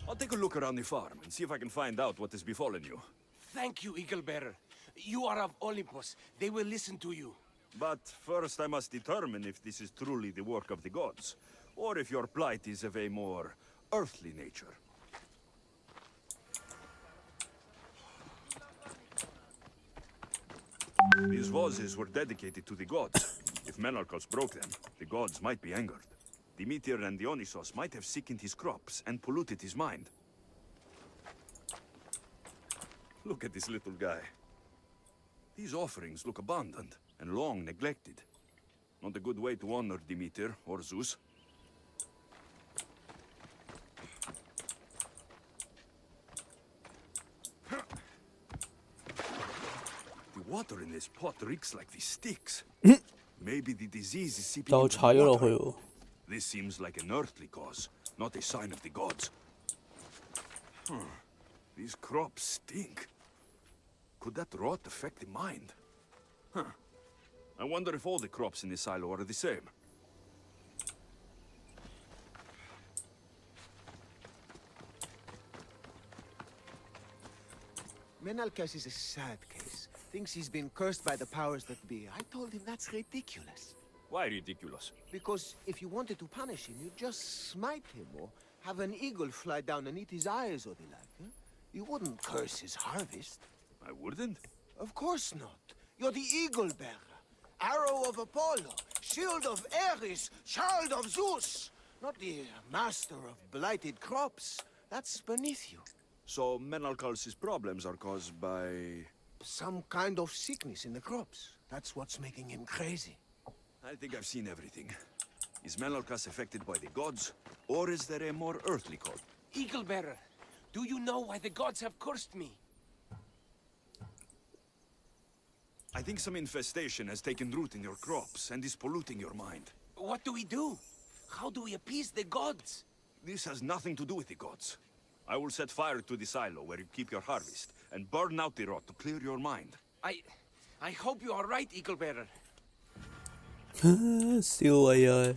I'll take a look around the farm and see if I can find out what has befallen you. Thank you, Eagle Bearer. You are of Olympus. They will listen to you. But first I must determine if this is truly the work of the gods, or if your plight is of a more earthly nature. These vases were dedicated to the gods. If Menalcos broke them, the gods might be angered. Demeter and Dionysos might have sickened his crops and polluted his mind. Look at this little guy. These offerings look abandoned and long neglected. Not a good way to honor Demeter or Zeus. The water in this pot reeks like the sticks. Maybe the disease is seeping 就 into 踩 the 咗落去 water. 喎。 This seems like an earthly cause, not a sign of the gods. These crops stink. Could that rot affect the mind? I wonder if all the crops in the silo are the same. Menalcas is a sad case. Thinks he's been cursed by the powers that be. I told him that's ridiculous. Why ridiculous? Because if you wanted to punish him, you'd just smite him or have an eagle fly down and eat his eyes or the like. Huh? You wouldn't curse his harvest. I wouldn't. Of course not. You're the eagle bearer. Arrow of Apollo, shield of Ares, child of Zeus. Not the master of blighted crops. That's beneath you. So Menalcal's problems are caused by... Some kind of sickness in the crops. That's what's making him crazy. I think I've seen everything. Is Menalcas affected by the gods, or is there a more earthly cause? Eagle Bearer, do you know why the gods have cursed me? I think some infestation has taken root in your crops and is polluting your mind. What do we do? How do we appease the gods? This has nothing to do with the gods. I will set fire to the silo where you keep your harvest, and burn out the rot to clear your mind. I hope you are right, Eagle Bearer. 笑啊又。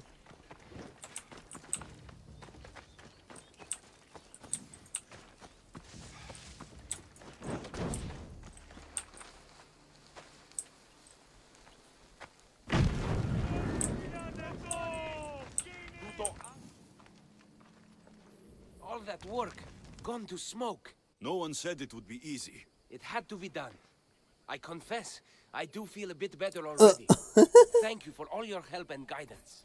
All that work, gone to smoke. No one said it would be easy. It had to be done. I confess, I do feel a bit better already. Thank you for all your help and guidance.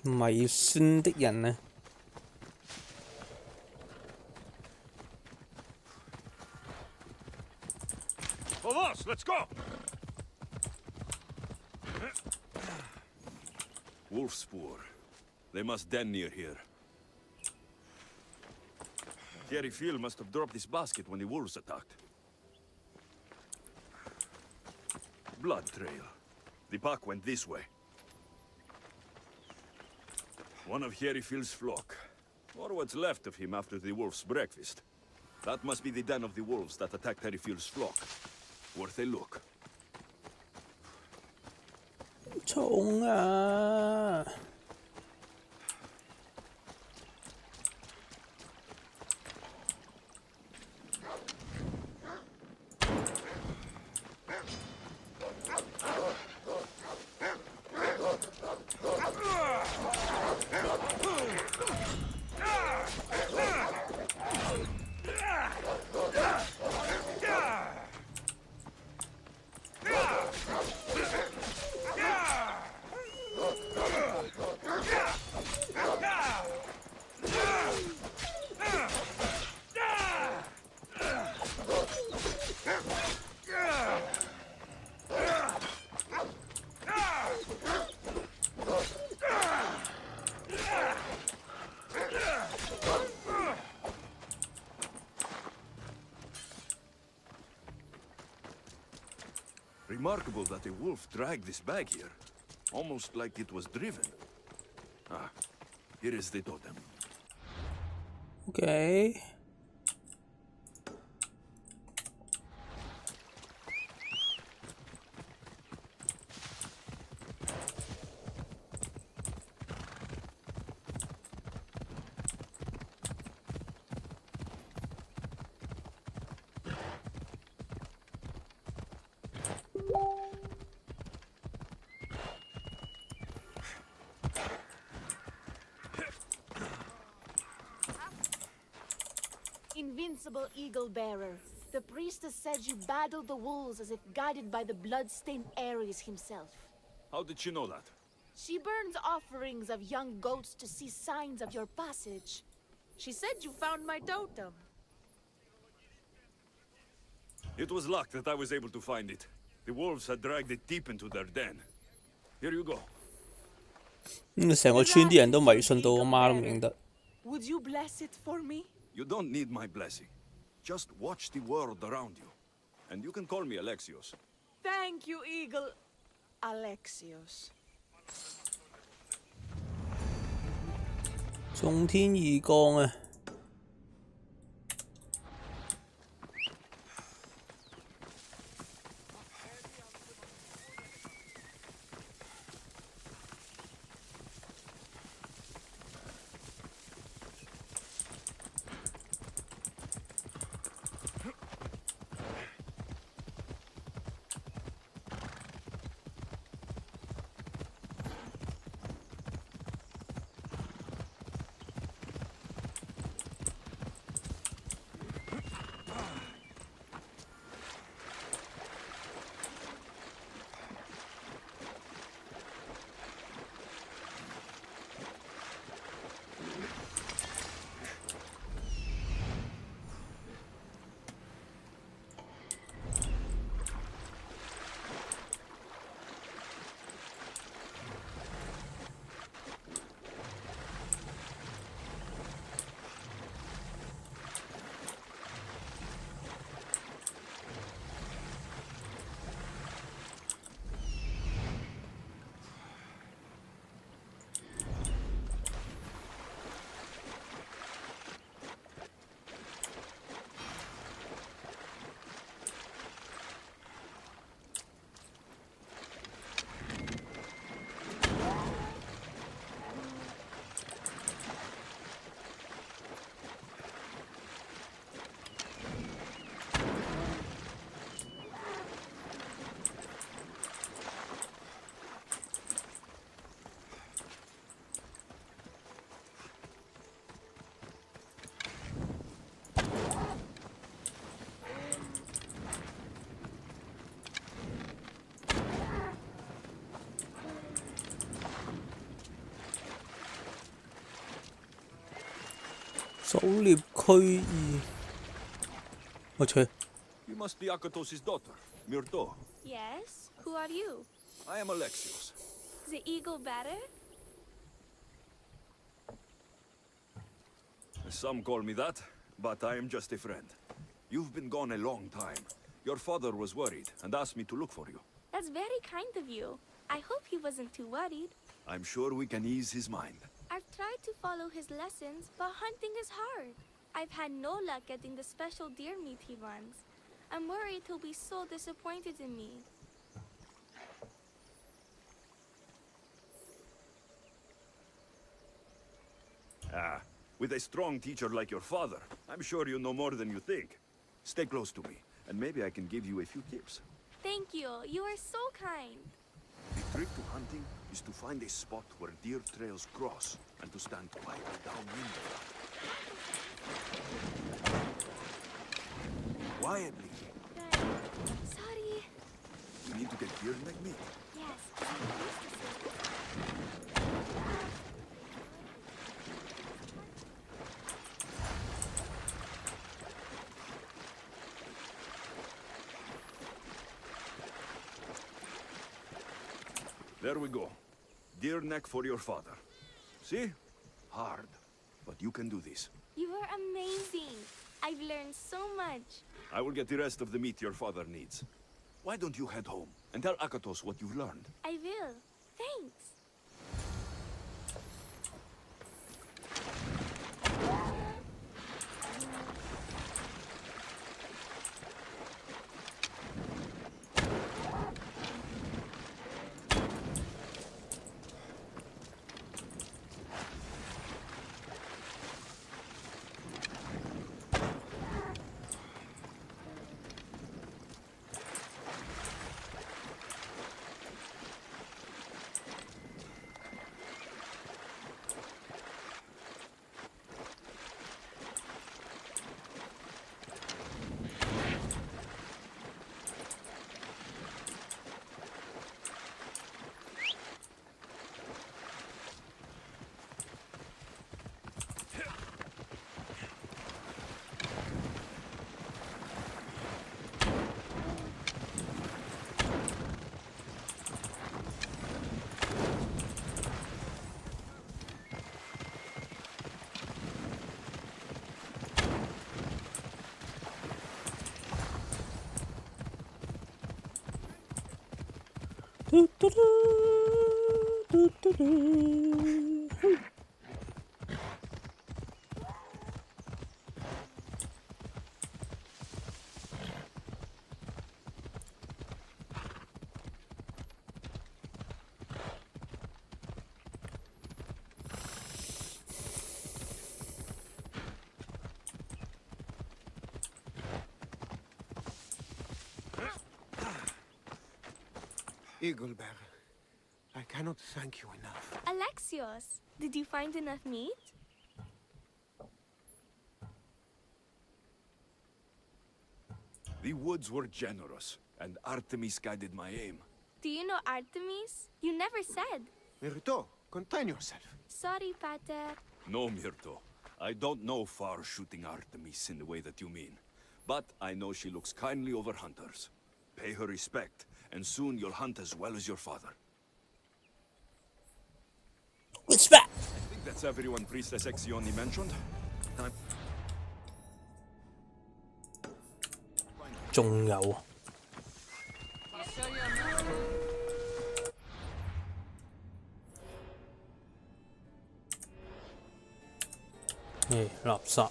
迷信的人啊！ Vamos, let's go! Wolf spoor. They must den near here. Thierry Phil must have dropped this basket when the wolves attacked. Blood trail. The pack went this way. One of Thierry Phil's flock. Or what's left of him after the wolf's breakfast. That must be the den of the wolves that attacked Thierry Phil's flock. Worth a look. 蟲啊！ Remarkable that a wolf dragged this bag here. Almost like it was driven. Ah, here is the totem. Okay. Invincible Eagle Bearer, the priestess said you battled the wolves as if guided by the blood-stained Ares himself. How did she know that? She burns offerings of young goats to see signs of your passage. She said you found my totem. It was luck that I was able to find it. The wolves had dragged it deep into their den. Here you go. 成個村啲人都迷信到我媽都唔認得。 Would you bless it for me? You don't need my blessing. Just watch the world around you. And you can call me Alexios. Thank you, Eagle Alexios. 種天而降啊！ Eagle 狩獵區2，我去。 You must be Akatos' daughter, Myrto. Yes? Who are you? I am Alexios. The eagle better? Some call me that, but I am just a friend. You've been gone a long time. Your father was worried and asked me to look for you. That's very kind of you. I hope he wasn't too worried. I'm sure we can ease his mind. I've tried to follow his lessons, but hunting is hard. I've had no luck getting the special deer meat he wants. I'm worried he'll be so disappointed in me. Ah, with a strong teacher like your father, I'm sure you know more than you think. Stay close to me, and maybe I can give you a few tips. Thank you. You are so kind. The trick to hunting is to find a spot where deer trails cross, and to stand quietly downwind of them. Quietly. Right. Sorry. You need to get deer neck meat. Yes, I'm used to it. There we go. Deer neck for your father. See? Hard. But you can do this. You are amazing. I've learned so much. I will get the rest of the meat your father needs. Why don't you head home and tell Akatos what you've learned? I will. Thanks. Eagle Bearer, I cannot thank you enough. Alexios, did you find enough meat? The woods were generous, and Artemis guided my aim. Do you know Artemis? You never said. Myrto, contain yourself. Sorry, Pater. No, Myrto. I don't know far-shooting Artemis in the way that you mean. But I know she looks kindly over hunters. Pay her respect, and soon you'll hunt as well as your father. Respect! I think that's everyone Priestess Exioni mentioned. Time. 仲有啊！垃圾。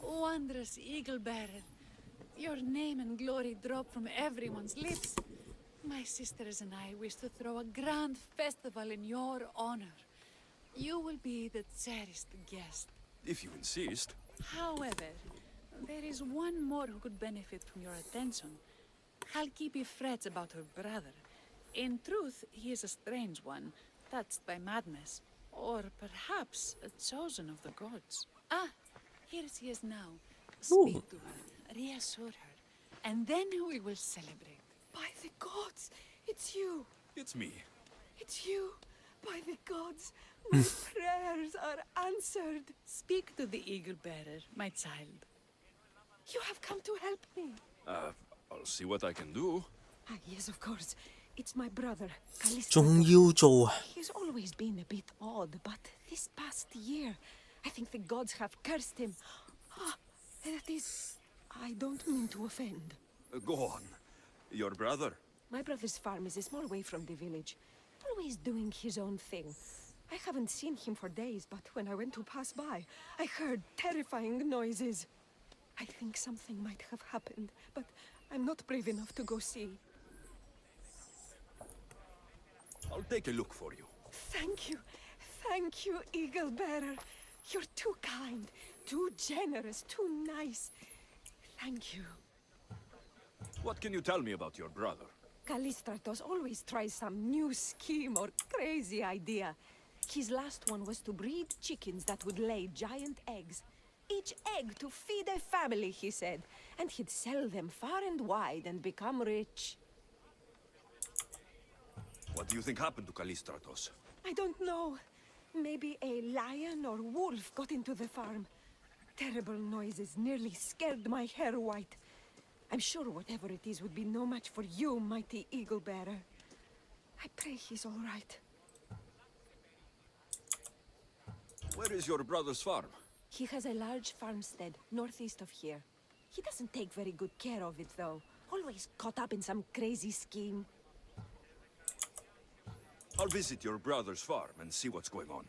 Wondrous Eagle Bearer, your name and glory drop from everyone's lips. My sisters and I wish to throw a grand festival in your honor. You will be the cherished guest. If you insist. However, there is one more who could benefit from your attention. Halkipi frets about her brother. In truth, he is a strange one, touched by madness. Or perhaps a chosen of the gods. Ah, here she is now. Speak to her, reassure her. and then we will celebrate. By the gods, it's you. It's me. It's you. By the gods, my prayers are answered. Speak to the eagle bearer, my child. You have come to help me. I'll see what I can do. Ah, yes, of course. It's my brother, Callisto. 仲要做啊！ He's always been a bit odd, but this past year, I think the gods have cursed him. Ah, that is... I don't mean to offend. Go on. Your brother? My brother's farm is a small way from the village. Always doing his own thing. I haven't seen him for days, but when I went to pass by, I heard terrifying noises. I think something might have happened, but I'm not brave enough to go see. I'll take a look for you. Thank you. Thank you, Eagle Bearer. You're too kind, too generous, too nice. Thank you. What can you tell me about your brother? Callistratos always tries some new scheme or crazy idea. His last one was to breed chickens that would lay giant eggs. Each egg to feed a family, he said. And he'd sell them far and wide and become rich. What do you think happened to Callistratos? I don't know. Maybe a lion or wolf got into the farm. Terrible noises nearly scared my hair white. I'm sure whatever it is would be no match for you, mighty Eagle Bearer. I pray he's all right. Where is your brother's farm? He has a large farmstead northeast of here. He doesn't take very good care of it, though. Always caught up in some crazy scheme. I'll visit your brother's farm and see what's going on.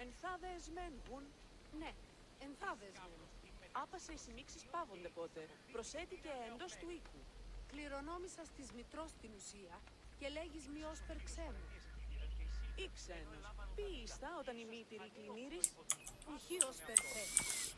Ενθάδεσμεν, ναι, ενθάδεσμεν. Άπασε οι συνήξεις πάβονται πότε. Προσέτει και εντός του οίκου. Κληρονόμησα της μητρός την ουσία και λέγεις μειός περξένος. Ή ξένος. Ποιήστα όταν η μήτηρη κλινήρης. Ηχείος περθένος.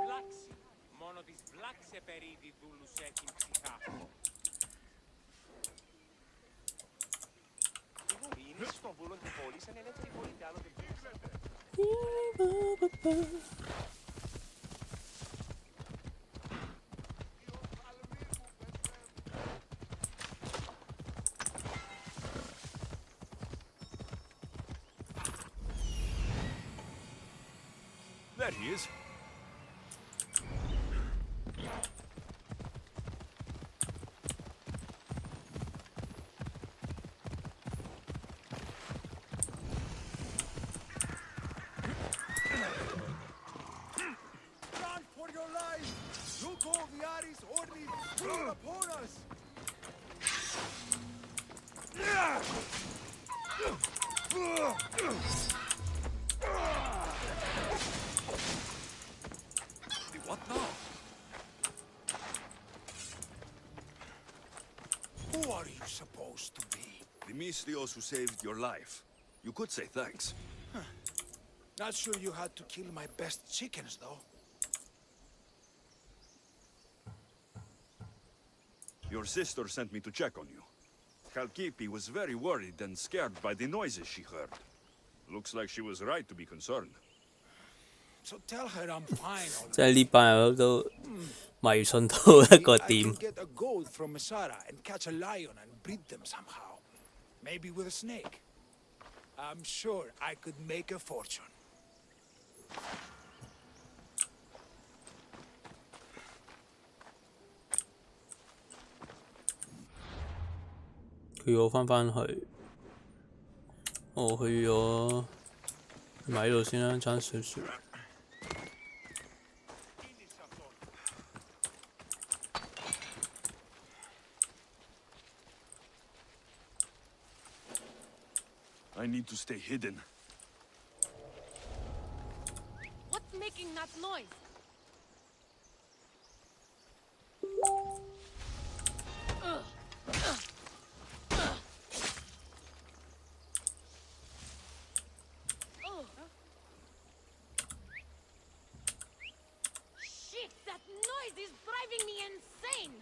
Βλάξη. Μόνο της βλάξε περίδι δούλους έχει ψυχά. Οι κινήσεις των βούλων της πόλης είναι ελεύθεροι πολίτε άλλοτε There he is. Run for your lives! Look all the Ares orderly roll upon us! What now? Who are you supposed to be? The Mystios who saved your life. You could say thanks. Not sure you had to kill my best chickens, though. Your sister sent me to check on you. Chalkipi was very worried and scared by the noises she heard. Looks like she was right to be concerned. So tell her I'm fine 即係呢班人都迷信到一個 I 點 can。get a gold from Mesara and catch a lion and breed them somehow. Maybe with a snake. I'm sure I could make a fortune.佢要我翻去，我去咗咪喺度先啦，爭少少。I I need to stay hidden. What's making that noise? Shit, that noise is driving me insane!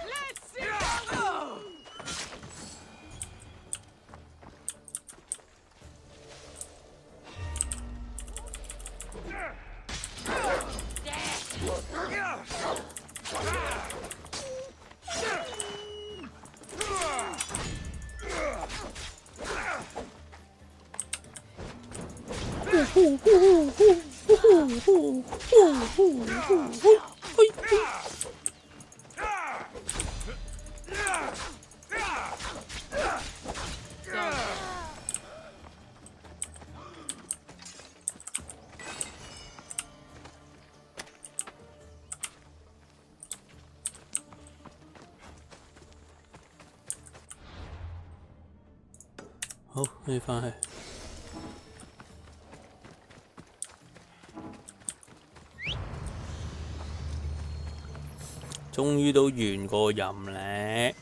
Let's go!好，你翻去。終於都完個任咧。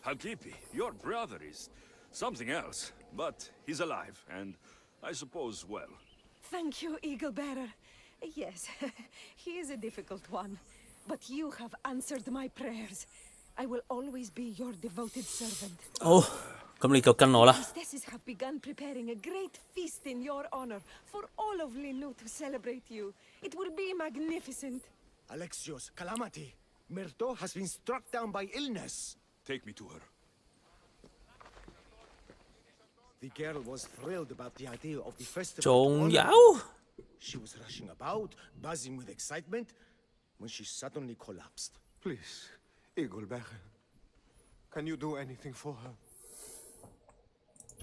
Halkipi, your brother is something else, but he's alive, and I suppose well. Thank you, Eagle Bearer. Yes, he is a difficult one, but you have answered my prayers. I will always be your devoted servant. 好，咁你就跟我啦。 Priestesses have begun preparing a great feast in your honor for all of Linu to celebrate you. It will be magnificent. Alexios, calamity. Myrto has been struck down by illness. Take me to her. The girl was thrilled about the idea of the festival. 仲有， She was rushing about, buzzing with excitement, when she suddenly collapsed. Please, Eagle Bearer. Can you do anything for her?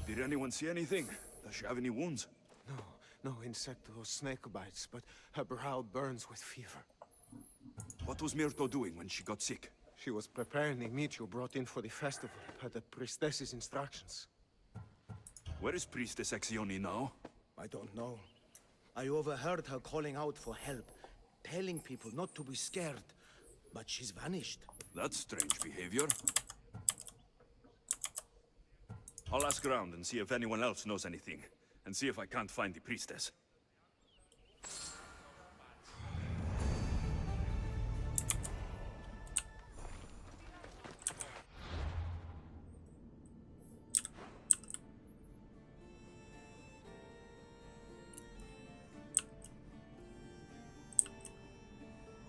Did anyone see anything? Does she have any wounds? No insect or snake bites, but her brow burns with fever. What was Myrto doing when she got sick? She was preparing the meat you brought in for the festival, per the priestess's instructions. Where is Priestess Exioni now? I don't know. I overheard her calling out for help, telling people not to be scared, but she's vanished. That's strange behavior. I'll ask around and see if anyone else knows anything, and see if I can't find the priestess.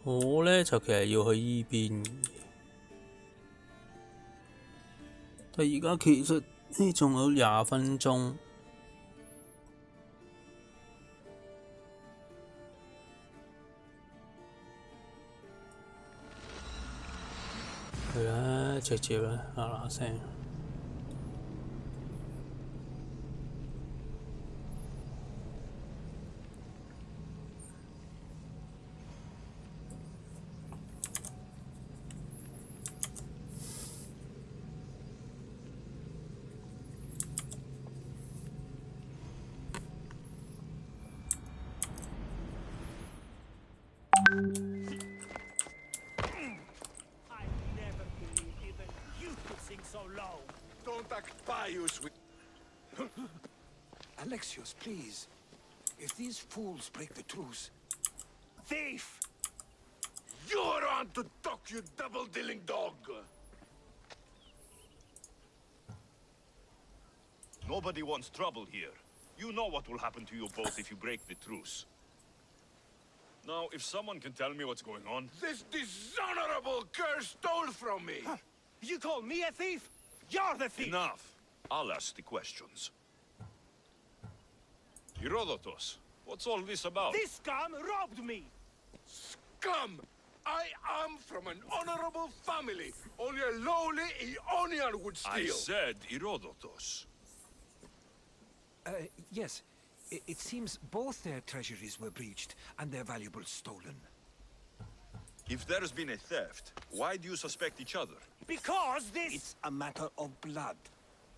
我呢就其實要去依邊嘅，但而家其實呢仲有20分鐘。去啦，直接啦，嗱嗱聲。Don't act pious with... Alexios, please. If these fools break the truce... Thief! You're on to talk, you double-dealing dog! Nobody wants trouble here. You know what will happen to you both if you break the truce. Now, if someone can tell me what's going on... This dishonorable cur stole from me! You call me a thief? You're the thief! Enough. I'll ask the questions. Herodotus, what's all this about? This scum robbed me! Scum! I am from an honorable family. Only a lowly Ionian would steal. I said Herodotus. Yes. It seems both their treasuries were breached and their valuables stolen. If there's been a theft, why do you suspect each other? Because this... It's a matter of blood.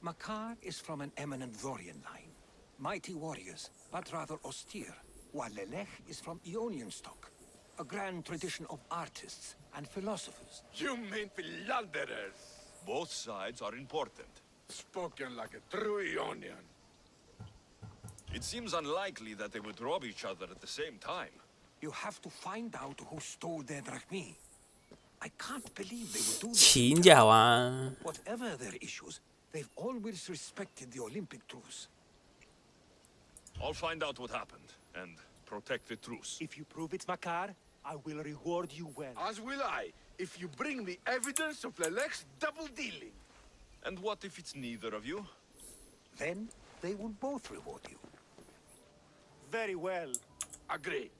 Makar is from an eminent Dorian line. Mighty warriors, but rather austere. While Lelech is from Ionian stock. A grand tradition of artists and philosophers. You mean philanderers? Both sides are important. Spoken like a true Ionian. It seems unlikely that they would rob each other at the same time. You have to find out who stole their drachmi. I can't believe they would do this. 錢啫係嘛？ Whatever their issues, they've always respected the Olympic truce. I'll find out what happened and protect the truce. If you prove it's Makar, I will reward you well. As will I, if you bring me evidence of Lelech's double dealing. And what if it's neither of you? Then they will both reward you. Very well. Agreed.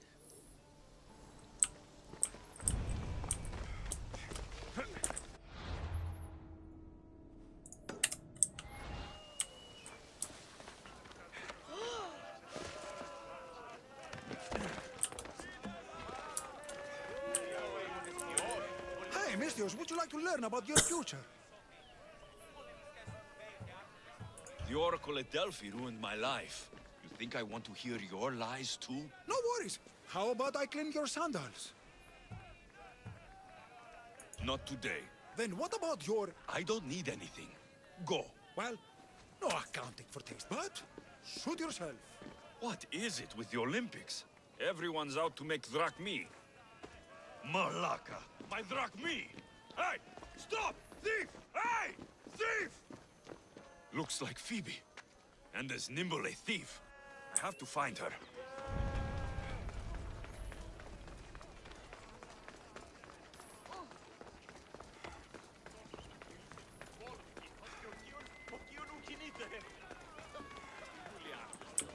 Hey, Mistios, would you like to learn about your future? The Oracle at Delphi ruined my life. You think I want to hear your lies too? No worries. How about I clean your sandals? Not today. Then what about your... I don't need anything. Go. Well, no accounting for taste, but suit yourself. What is it with the Olympics? Everyone's out to make drachmi. Malaka! My drachmi! Hey! Stop! Thief! Hey! Thief! Looks like Phoebe. And as nimble a thief. I have to find her.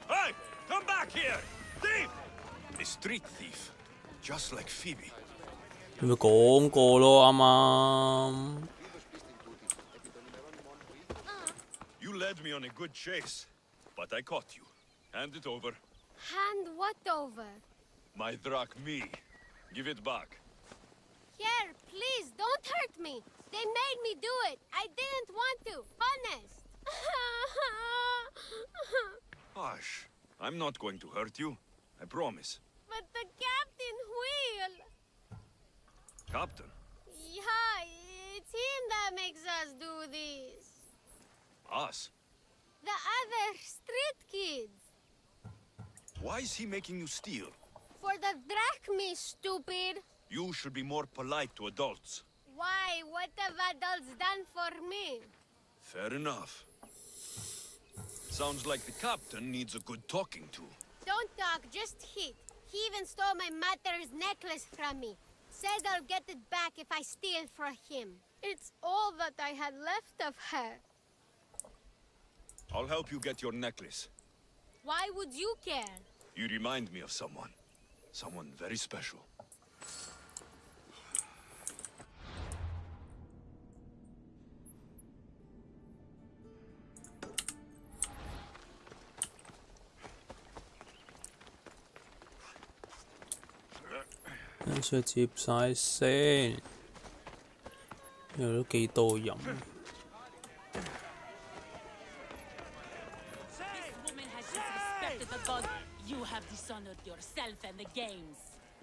Hey! Come back here! Thief! A street thief. Just like Phoebe. 你咪講過咯，啱啱。You led me on a good chase, but I caught you. Hand it over. Hand what over? My drachmi. Give it back. Here, please, don't hurt me. They made me do it. I didn't want to. Honest. Hush. I'm not going to hurt you. I promise. But the captain will. Captain. Yeah, it's him that makes us do this. Us? The other street kids. Why is he making you steal? For the drachmi, stupid. You should be more polite to adults. Why? What have adults done for me? Fair enough. Sounds like the captain needs a good talking to. Don't talk, just hit. He even stole my mother's necklace from me. Says I'll get it back if I steal from him. It's all that I had left of her. I'll help you get your necklace. Why would you care? You remind me of someone. Someone very special.跟住接晒先，又都幾多人。You have dishonored yourself and the games.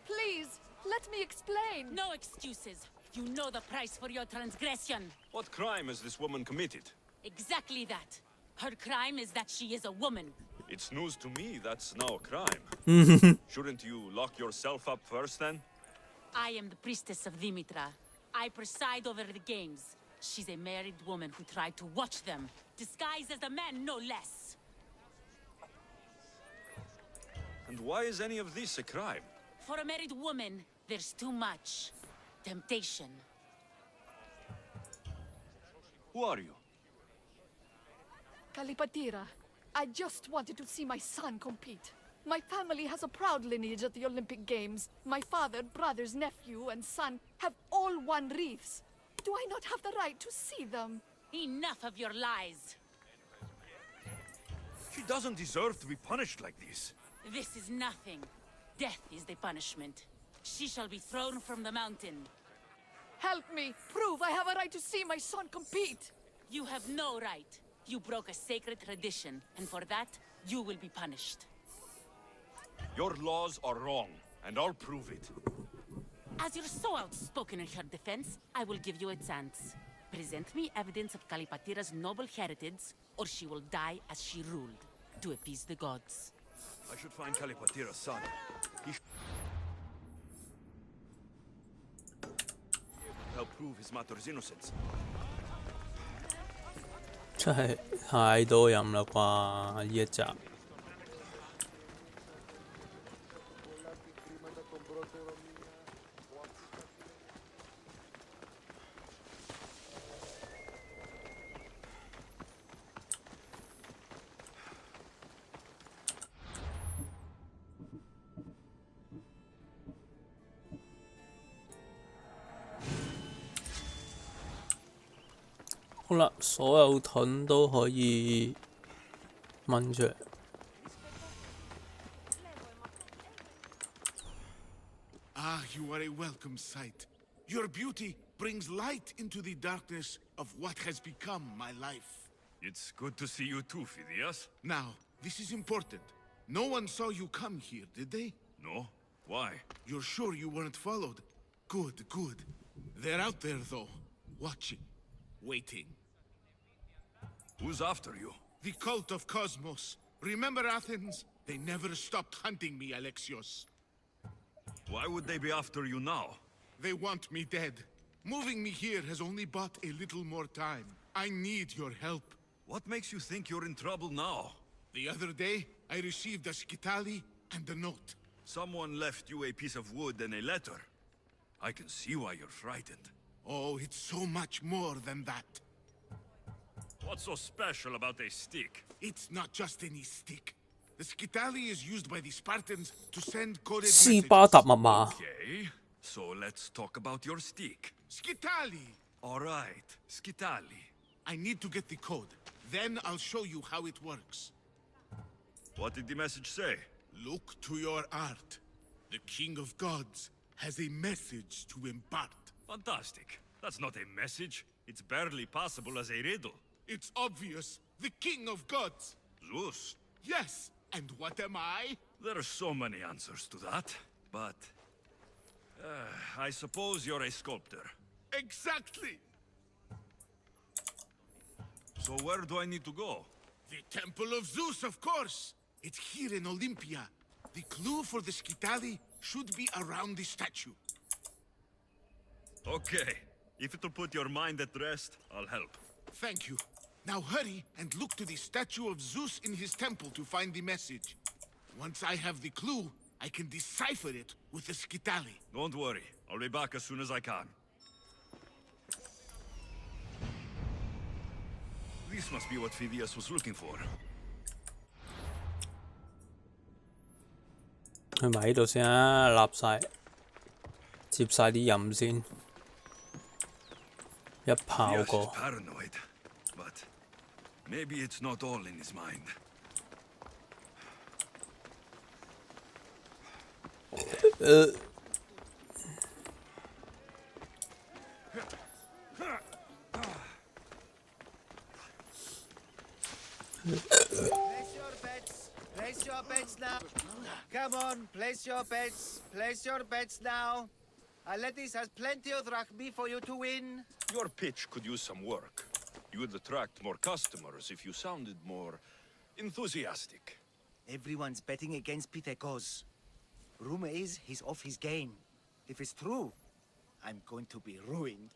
Please, let me explain. No excuses. You know the price for your transgression. What crime has this woman committed? Exactly that. Her crime is that she is a woman. It's news to me that's now a crime. Shouldn't you lock yourself up first then? I am the priestess of Dimitra. I preside over the games. She's a married woman who tried to watch them, disguised as a man, no less. And why is any of this a crime? For a married woman, there's too much temptation. Who are you? Kalipatira, I just wanted to see my son compete. My family has a proud lineage at the Olympic Games. My father, brothers, nephew, and son have all won wreaths. Do I not have the right to see them? Enough of your lies. She doesn't deserve to be punished like this. This is nothing. Death is the punishment. She shall be thrown from the mountain. Help me! Prove I have a right to see my son compete! You have no right. You broke a sacred tradition, and for that, you will be punished. Your laws are wrong, and I'll prove it. As you're so outspoken in her defense, I will give you a chance. Present me evidence of Kalipatira's noble heritage, or she will die as she ruled, to appease the gods. I should find Kalipatira's son. He should help prove his mother's innocence. 真係太多人啦啩呢一集。好啦，所有盾都可以掹出嚟。Ah, you are a welcome sight. Your beauty brings light into the darkness of what has become my life. It's good to see you too, Phidias. Now, this is important. No one saw you come here, did they? No? Why? You're sure you weren't followed? Good, good. They're out there, though, watching, waiting. Who's after you? The cult of Cosmos. Remember Athens? They never stopped hunting me, Alexios. Why would they be after you now? They want me dead. Moving me here has only bought a little more time. I need your help. What makes you think you're in trouble now? The other day, I received a skitali and a note. Someone left you a piece of wood and a letter. I can see why you're frightened. Oh, it's so much more than that. What's so special about a stick? It's not just any stick. The skitali is used by the Spartans to send coded 斯巴達密碼。 Okay, so let's talk about your stick. Skitali! All right, skitali. I need to get the code. Then I'll show you how it works. What did the message say? Look to your art. The King of Gods has a message to impart. Fantastic. That's not a message. It's barely possible as a riddle. It's obvious. The King of Gods. Zeus. Yes. And what am I? There are so many answers to that, but... I suppose you're a sculptor. Exactly. So where do I need to go? The Temple of Zeus, of course. It's here in Olympia. The clue for the skitali should be around the statue. Okay. If it'll put your mind at rest, I'll help. Thank you. Now hurry and look to the statue of Zeus in his temple to find the message. Once I have the clue, I can decipher it with the skitali. Don't worry. I'll be back as soon as I can. This must be what Phidias was looking for. 去埋呢度先啊，立晒，接晒啲任先，一炮 Phidias is 過。 paranoid, but maybe it's not all in his mind. Place your bets. Place your bets now. Come on, place your bets. Place your bets now. Aletis has plenty of drachmi for you to win. Your pitch could use some work. You would attract more customers if you sounded more enthusiastic. Everyone's betting against Pitekos. Rumor is he's off his game. If it's true, I'm going to be ruined.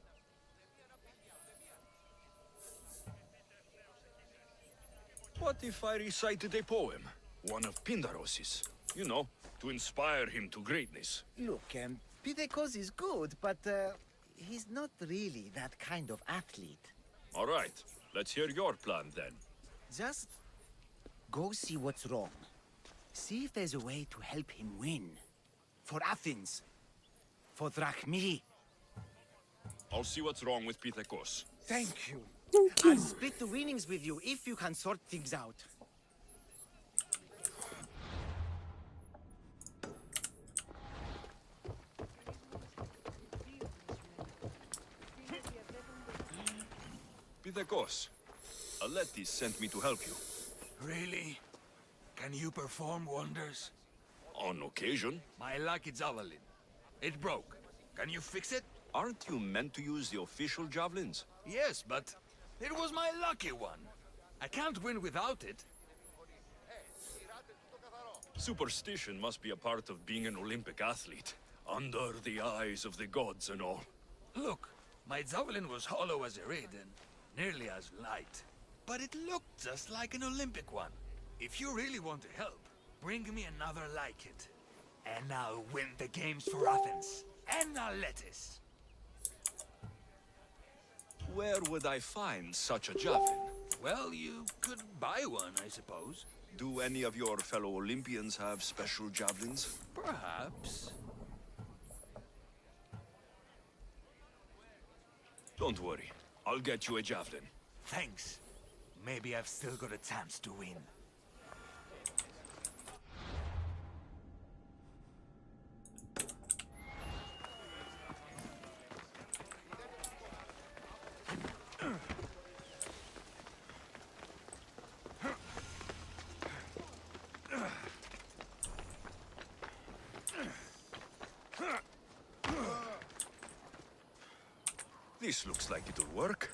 What if I recited a poem? One of Pindaros's. You know, to inspire him to greatness. Look, Pitekos is good, but he's not really that kind of athlete. All right, let's hear your plan then. Just go see what's wrong. See if there's a way to help him win. For Athens. For Drachmi. I'll see what's wrong with Pythagos. Thank you. I'll split the winnings with you if you can sort things out. Pythagos, Aletis sent me to help you. Really? Can you perform wonders? On occasion. My lucky javelin. It broke. Can you fix it? Aren't you meant to use the official javelins? Yes, but it was my lucky one. I can't win without it. Superstition must be a part of being an Olympic athlete. Under the eyes of the gods and all. Look, my javelin was hollow as a reed and nearly as light. But it looked just like an Olympic one. If you really want to help, bring me another like it. And I'll win the games for Athens. And Aletis. Where would I find such a javelin? Well, you could buy one, I suppose. Do any of your fellow Olympians have special javelins? Perhaps. Don't worry. I'll get you a javelin. Thanks. Maybe I've still got a chance to win. This looks like it'll work.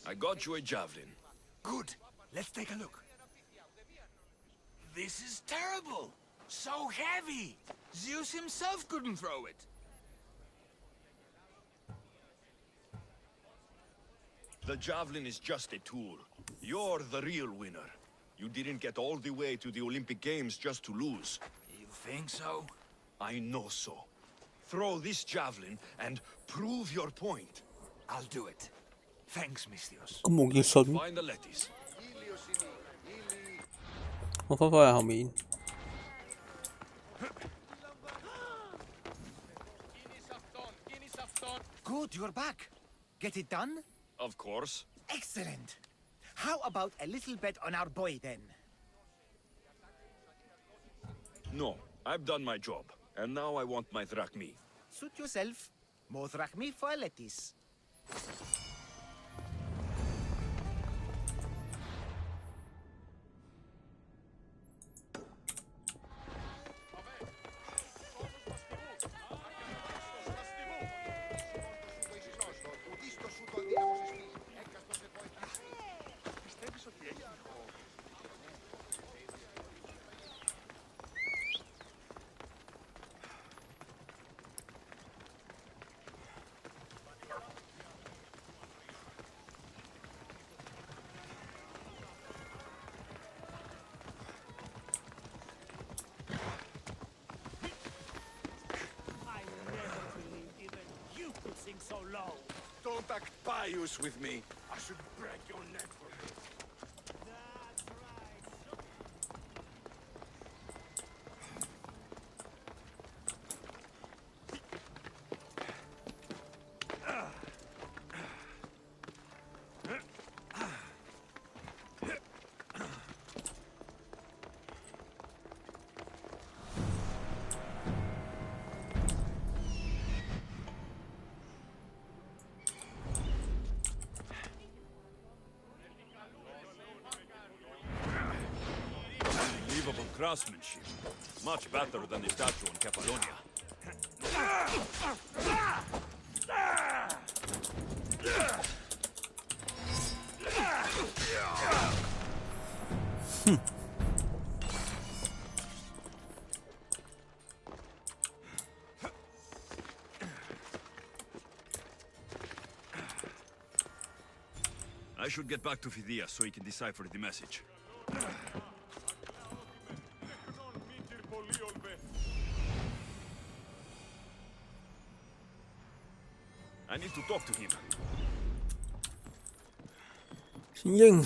I got you a javelin. Good. Let's take a look. This is terrible. So heavy. Zeus himself couldn't throw it. The javelin is just a tool. You're the real winner. You didn't get all the way to the Olympic Games just to lose. You think so? I know so. Throw this javelin and prove your point. I'll do it. Thanks, Mystios. 咁冇要信， Find the Letties. 我翻返去後面。 Good, you're back. Get it done? Of course. Excellent. How about a little bet on our boy, then? No, I've done my job. And now I want my drachmi. Suit yourself. More drachmi for Aletis. So low. Don't act pious with me. I should break your neck for this. That's Unbelievable craftsmanship. Much better than the statue in Kefalonia. I should get back to Phidias so he can decipher the message. I need to talk to him. 先應。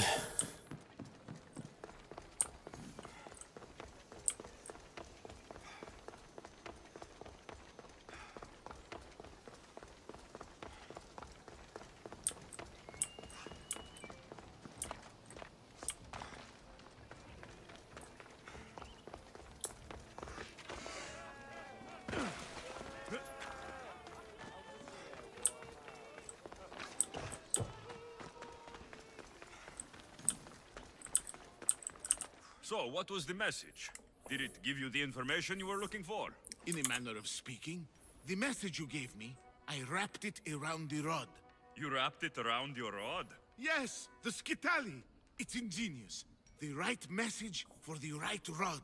So, what was the message? Did it give you the information you were looking for? In a manner of speaking, the message you gave me, I wrapped it around the rod. You wrapped it around your rod? Yes, the skitali. It's ingenious. The right message for the right rod.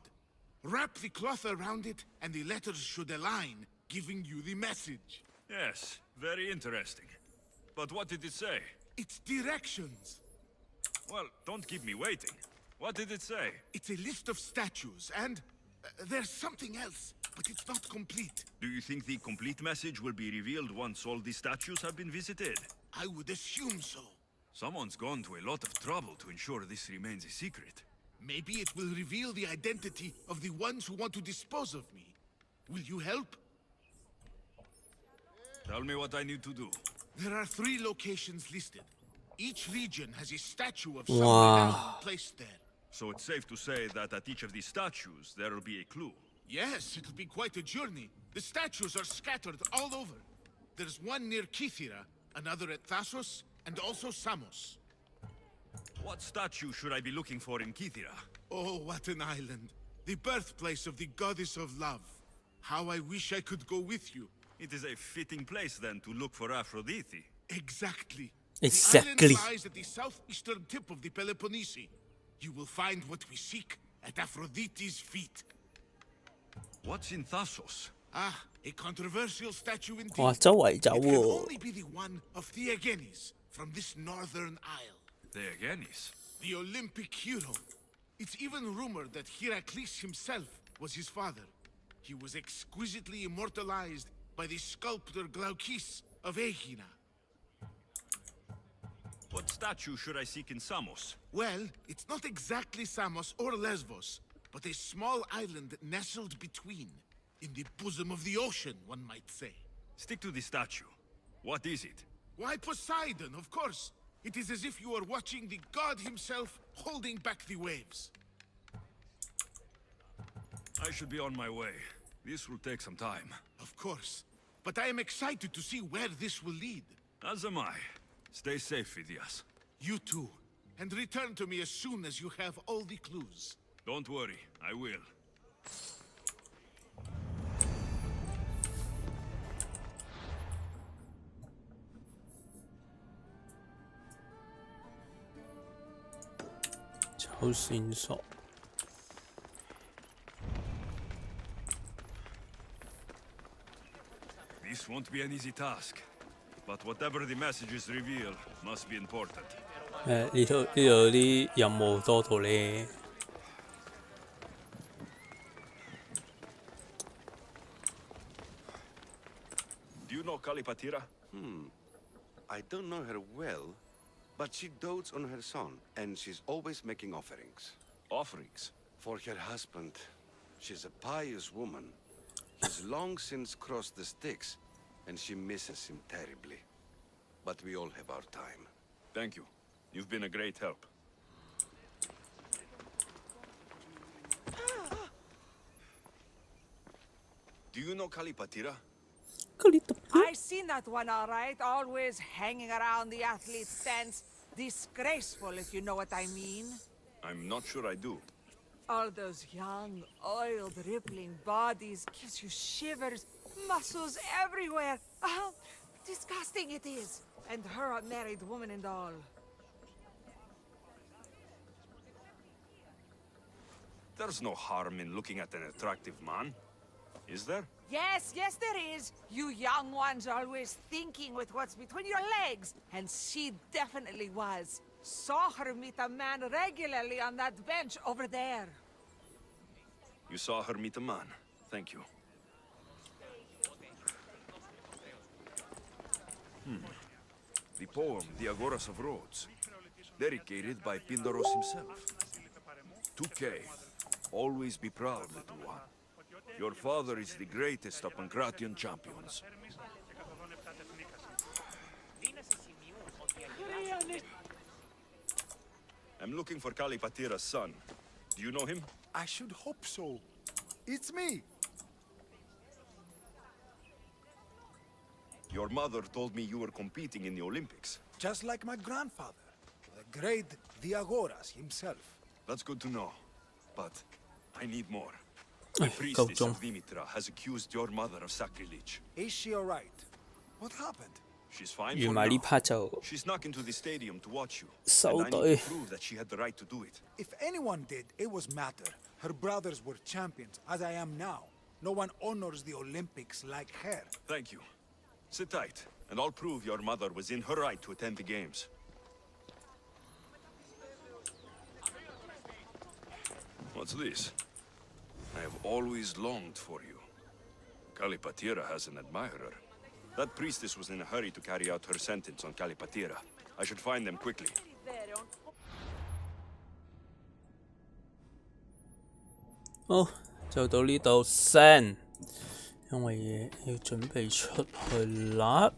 Wrap the cloth around it, and the letters should align, giving you the message. Yes, very interesting. But what did it say? It's directions. Well, don't keep me waiting. What did it say? It's a list of statues, and there's something else, but it's not complete. Do you think the complete message will be revealed once all the statues have been visited? I would assume so. Someone's gone to a lot of trouble to ensure this remains a secret. Maybe it will reveal the identity of the ones who want to dispose of me. Will you help? Tell me what I need to do. There are 3 locations listed. Each region has a statue of someone placed there. So it's safe to say that at each of these statues, there will be a clue. Yes, it'll be quite a journey. The statues are scattered all over. There's one near Kythera, another at Thasos, and also Samos. What statue should I be looking for in Kythera? Oh, what an island. The birthplace of the goddess of love. How I wish I could go with you. It is a fitting place, then, to look for Aphrodite. Exactly. Exactly. The island lies at the southeastern tip of the Peloponnese. You will find what we seek at Aphrodite's feet. What's in Thasos? Ah, a controversial statue indeed. 哇，周圍走 It can 喎。 only be the one of Theagenes from this northern isle. Theagenes? The Olympic hero. It's even rumored that Heracles himself was his father. He was exquisitely immortalized by the sculptor Glaukis of Aegina. What statue should I seek in Samos? Well, it's not exactly Samos or Lesbos, but a small island nestled between. In the bosom of the ocean, one might say. Stick to the statue. What is it? Why, Poseidon, of course. It is as if you are watching the god himself holding back the waves. I should be on my way. This will take some time. Of course. But I am excited to see where this will lead. As am I. Stay safe, Phidias. You too. And return to me as soon as you have all the clues. Don't worry, I will.找線索。 This won't be an easy task. But whatever the messages reveal must be important. 呢度啲任務多到咧。 Do you know Kalipatira? I don't know her well, but she dotes on her son, and she's always making offerings. Offerings? For her husband. She's a pious woman. He's long since crossed the Styx, and she misses him terribly. But we all have our time. Thank you. You've been a great help. Do you know Kalipatira? I seen that one all right, always hanging around the athlete's stands. Disgraceful, if you know what I mean. I'm not sure I do. All those young, oiled, rippling bodies gives you shivers, muscles everywhere. Oh, disgusting it is. And her a married woman and all. There's no harm in looking at an attractive man, is there? Yes, yes there is. You young ones always thinking with what's between your legs. And she definitely was. Saw her meet a man regularly on that bench over there. You saw her meet a man. Thank you. The poem, The Agoras of Rhodes. Dedicated by Pindaros himself. 2K. Always be proud, little one. Your father is the greatest of Pancratian champions. I'm looking for Kalipatira's son. Do you know him? I should hope so. It's me. Your mother told me you were competing in the Olympics. Just like my grandfather, the great Diagoras himself. That's good to know. But I need more. The priestess of Dimitra has accused your mother of sacrilege. Is she alright? What happened? She's fine 預 for 埋 now. 呢 part 就 She snuck into the stadium to watch you. 收 And I need 隊 to prove that she had the right to do it. If anyone did, it was Matter. Her brothers were champions, as I am now. No one honors the Olympics like her. Thank you. Sit tight, and I'll prove your mother was in her right to attend the games. What's this? I have always longed for you. Kalipatira has an admirer. That priestess was in a hurry to carry out her sentence on Kalipatira. I should find them quickly. 好，就到呢度先，因為嘢要準備出去啦。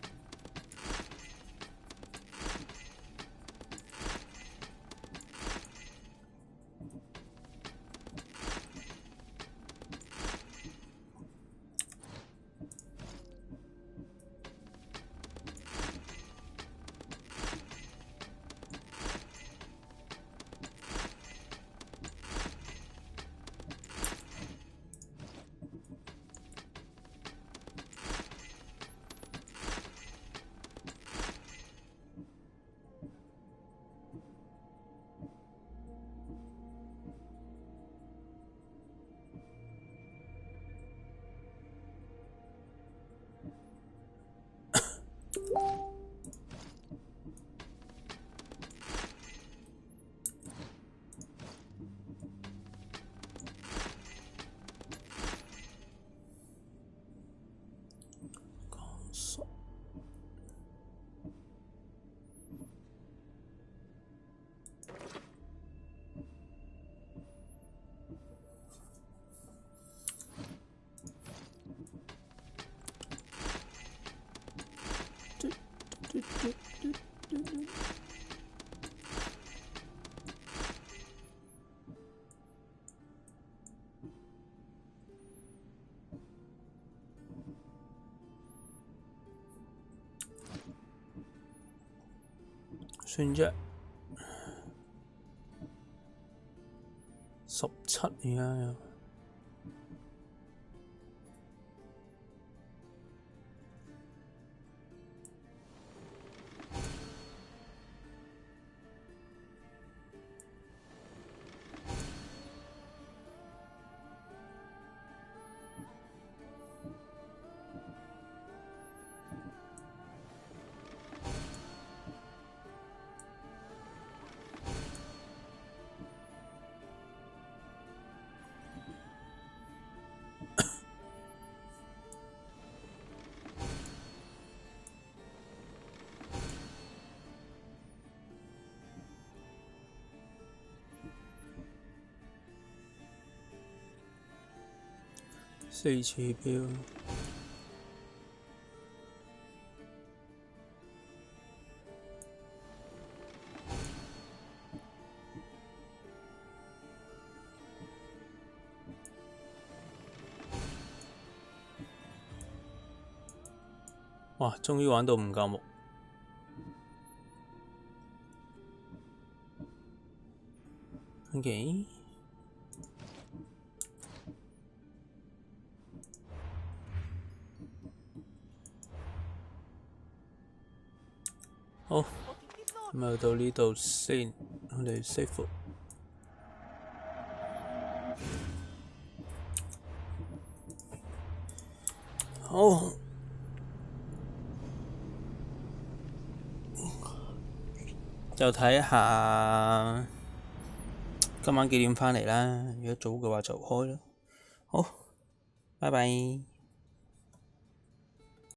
算啫，17而家有。4次標。哇！終於玩到5嚿木。OK。好，咁就到呢度先，我哋 save。好。就睇下今晚幾點返嚟啦。如果早嘅話就開啦。好，拜拜。